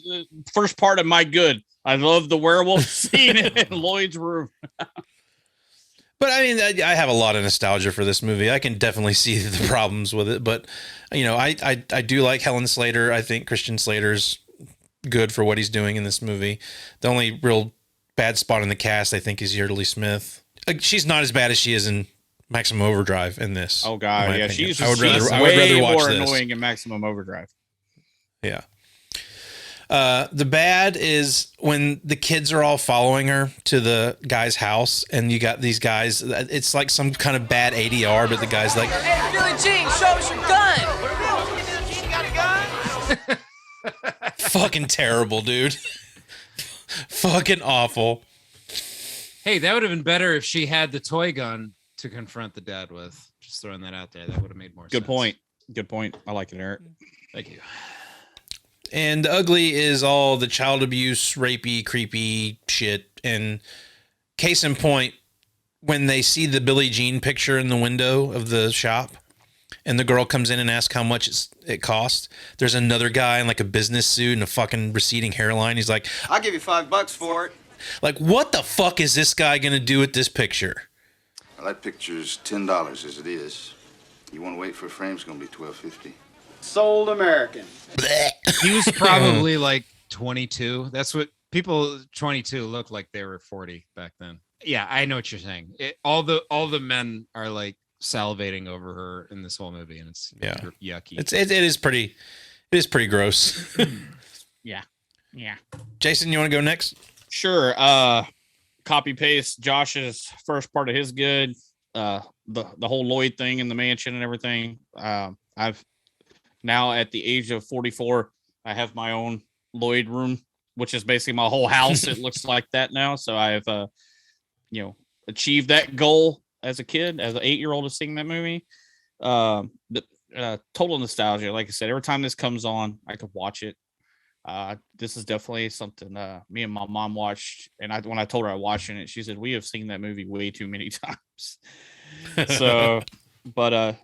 B: first part of my good. I love the werewolf scene in Lloyd's room.
A: But I mean, I have a lot of nostalgia for this movie. I can definitely see the problems with it. But, I do like Helen Slater. I think Christian Slater's, good for what he's doing in this movie. The only real bad spot in the cast, I think, is Yeardley Smith. She's not as bad as she is in Maximum Overdrive in this.
B: Oh God, yeah,
A: opinion.
B: she's
A: I would rather
B: way
A: watch
B: more
A: this.
B: annoying in Maximum Overdrive.
A: Yeah. The bad is when the kids are all following her to the guy's house, and you got these guys. It's like some kind of bad ADR, but the guy's like,
S: "Hey, Billie Jean, show us your gun."
A: Fucking terrible, dude. Fucking awful.
C: Hey, that would have been better if she had the toy gun to confront the dad with. Just throwing that out there. That would have made more sense.
B: Good point. Good point. I like it, Eric.
C: Thank you.
A: And Ugly is all the child abuse, rapey, creepy shit. And case in point, when they see the Billie Jean picture in the window of the shop, and the girl comes in and asks how much it cost, there's another guy in like a business suit and a fucking receding hairline. He's like,
T: "I'll give you $5 for it."
A: Like, what the fuck is this guy gonna do with this picture?
J: Well, that picture's $10 as it is. You want to wait for a frame? It's gonna be $12.50.
T: Sold American.
C: He was probably like 22. That's what people 22 looked like. They were 40 back then. Yeah, I know what you're saying. All the men are like salivating over her in this whole movie, and it's yucky.
A: It is pretty gross.
B: Yeah.
A: Jason, you want to go next?
B: Sure. Copy paste Josh's first part of his good. The whole Lloyd thing in the mansion and everything. I've now at the age of 44, I have my own Lloyd room, which is basically my whole house. It looks like that now. So I've achieved that goal as a kid, as an 8-year-old of seeing that movie. Total nostalgia. Like I said, every time this comes on, I could watch it. This is definitely something me and my mom watched, and when I told her I was watching it, she said, "We have seen that movie way too many times." So, but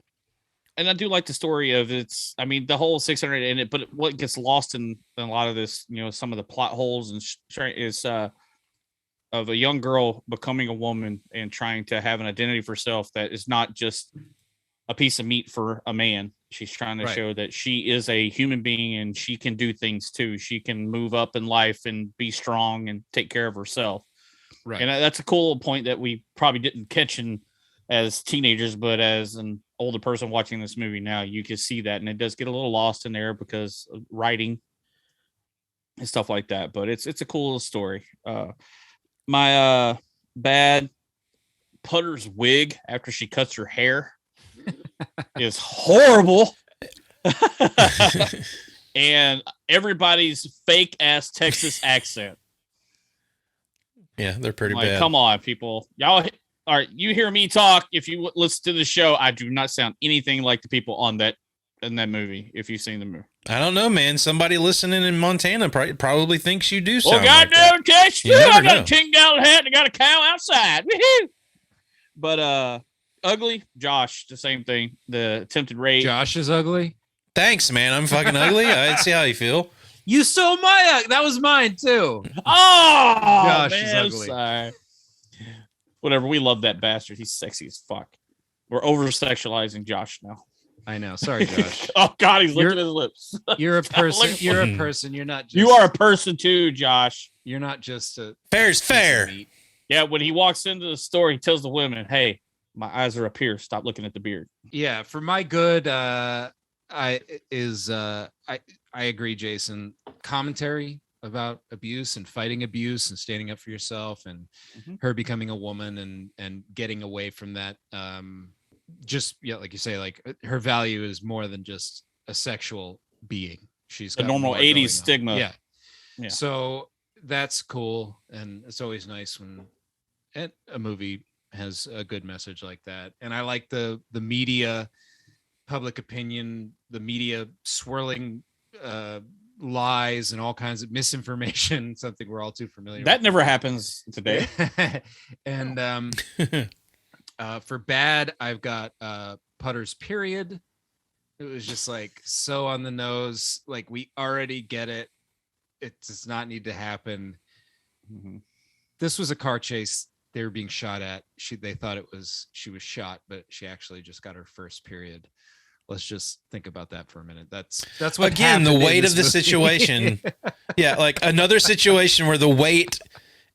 B: and I do like the story of the whole 600 in it, but what gets lost in a lot of this, some of the plot holes and is of a young girl becoming a woman and trying to have an identity for herself that is not just a piece of meat for a man. She's trying to show that she is a human being and she can do things too. She can move up in life and be strong and take care of herself. Right. And that's a cool point that we probably didn't catch as teenagers, but as an older person watching this movie now, you can see that. And it does get a little lost in there because of writing and stuff like that. But it's a cool little story. My bad, Putter's wig after she cuts her hair is horrible. And everybody's fake ass Texas accent.
A: Yeah, they're pretty bad.
B: Come on, people. Y'all, all right, you hear me talk. If you listen to the show, I do not sound anything like the people in that movie, if you've seen the movie.
A: I don't know, man. Somebody listening in Montana probably thinks you do sound
B: goddamn
A: like
B: Texas, I got a $10 hat and I got a cow outside. Woo-hoo! But Ugly, Josh, the same thing. The attempted rape.
C: Josh is ugly.
A: Thanks, man. I'm fucking ugly. I see how you feel.
C: You stole my that was mine too.
B: Oh,
C: Josh
B: man,
C: is ugly.
B: Sorry. Whatever. We love that bastard. He's sexy as fuck. We're over sexualizing Josh now.
C: I know. Sorry, Josh.
B: Oh God, he's licking his lips.
C: You're a person. You're a person. You're not. Just,
B: you are a person too, Josh.
C: You're not just a.
A: Fair's fair.
B: Yeah. When he walks into the store, he tells the women, "Hey, my eyes are up here. Stop looking at the beard."
C: Yeah. For my good, I agree, Jason. Commentary about abuse and fighting abuse and standing up for yourself and her becoming a woman and getting away from that. Just like you say, like her value is more than just a sexual being. She's
B: the normal 80s stigma.
C: Yeah. So that's cool, and it's always nice when a movie has a good message like that. And I like the media, public opinion, the media swirling lies and all kinds of misinformation, something we're all too familiar with.
B: That never happens today.
C: And for bad, I've got Putter's period. It was just like so on the nose, like we already get it. It does not need to happen. This was a car chase. They were being shot at. They thought she was shot, but she actually just got her first period. Let's just think about that for a minute. That's what
A: again, the
C: happened in
A: weight
C: this
A: of the
C: movie.
A: situation. Yeah, like another situation where the weight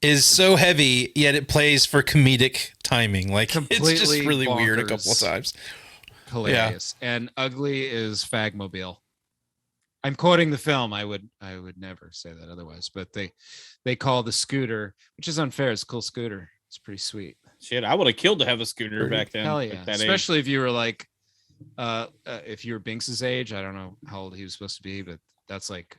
A: is so heavy, yet it plays for comedic timing. Like
C: Completely
A: it's just really weird a
C: bonkers.
A: couple of times.
C: Hilarious. And ugly is fagmobile. I'm quoting the film. I would never say that otherwise, but they call the scooter, which is unfair. It's a cool scooter. It's pretty sweet.
B: Shit, I would have killed to have a scooter back then.
C: Hell yeah.
B: at that
C: Especially
B: age.
C: if you were like, if you were Binks's age. I don't know how old he was supposed to be, but that's like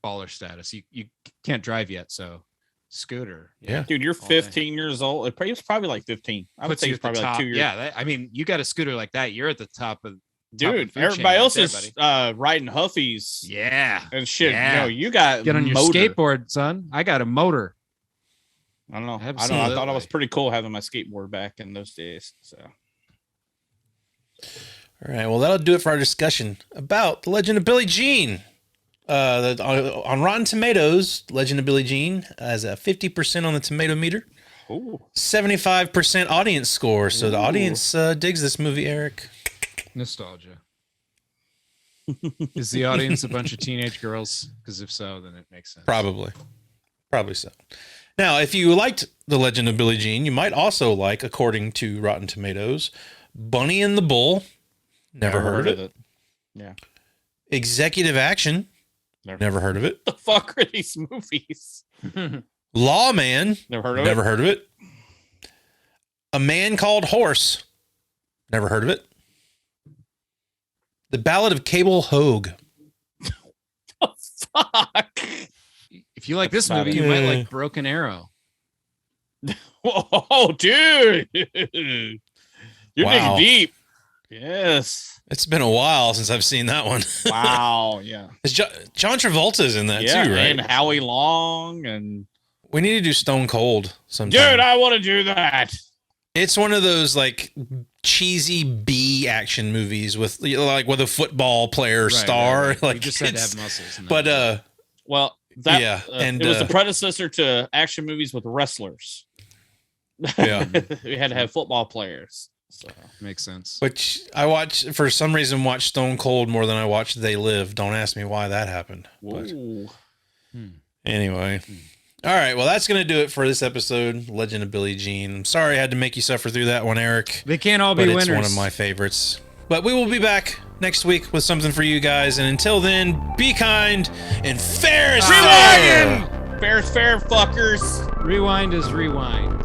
C: baller status. You can't drive yet, so scooter.
A: Yeah.
B: Dude, you're 15 years old. He was probably like 15. I would
C: Puts
B: say
C: you
B: he's
C: at the
B: probably
C: top.
B: like 2 years.
C: Yeah, I mean, you got a scooter like that, you're at the top of
B: Dude,
C: food chain
B: everybody else
C: right
B: is
C: there,
B: riding Huffies.
C: Yeah.
B: And shit.
C: Yeah.
B: No, you got
C: Get on your
B: motor.
C: skateboard, son. I got a motor.
B: I don't know. I
C: Absolutely.
B: thought it was pretty cool having my skateboard back in those days. So
A: All right, well, that'll do it for our discussion about The Legend of Billie Jean. On Rotten Tomatoes, Legend of Billie Jean has a 50% on the tomato meter, 75% audience score. So the audience digs this movie, Eric.
C: Nostalgia. Is the audience a bunch of teenage girls? Because if so, then it makes sense.
A: Probably so. Now, if you liked The Legend of Billie Jean, you might also like, according to Rotten Tomatoes, Bunny and the Bull. Never heard of it.
B: Yeah.
A: Executive Action. Never heard of it.
B: The fuck are these movies?
A: Lawman.
B: Never heard of
A: it. A Man Called Horse. Never heard of it. The Ballad of Cable Hogue.
B: Fuck.
C: If you like this movie, you might like Broken Arrow.
B: Oh, dude. You're
A: Wow.
B: digging deep. Yes.
A: It's been a while since I've seen that one.
B: Wow. Yeah.
A: John Travolta's in that
B: Yeah,
A: too, right?
B: and Howie Long and
A: We need to do Stone Cold sometime.
B: dude, I want to do that.
A: It's one of those like cheesy B action movies with like with a football player star.
C: Right.
A: Like
C: You just had to
A: it's-
C: have muscles. in that.
A: But
B: Well, that
A: Yeah, and,
B: it was the predecessor to action movies with wrestlers.
A: Yeah.
B: We had to have football players. So
C: makes sense.
A: which I watch for some reason watch Stone Cold more than I watch They Live. Don't ask me why that happened. But
B: Ooh.
A: anyway. All right, well that's gonna do it for this episode, Legend of Billie Jean. I'm sorry I had to make you suffer through that one, Eric.
C: They can't all be
A: But it's
C: winners.
A: one of my favorites. But we will be back next week with something for you guys. And until then, be kind and fair as fair.
B: Fair's fair, fuckers.
C: Rewind is rewind.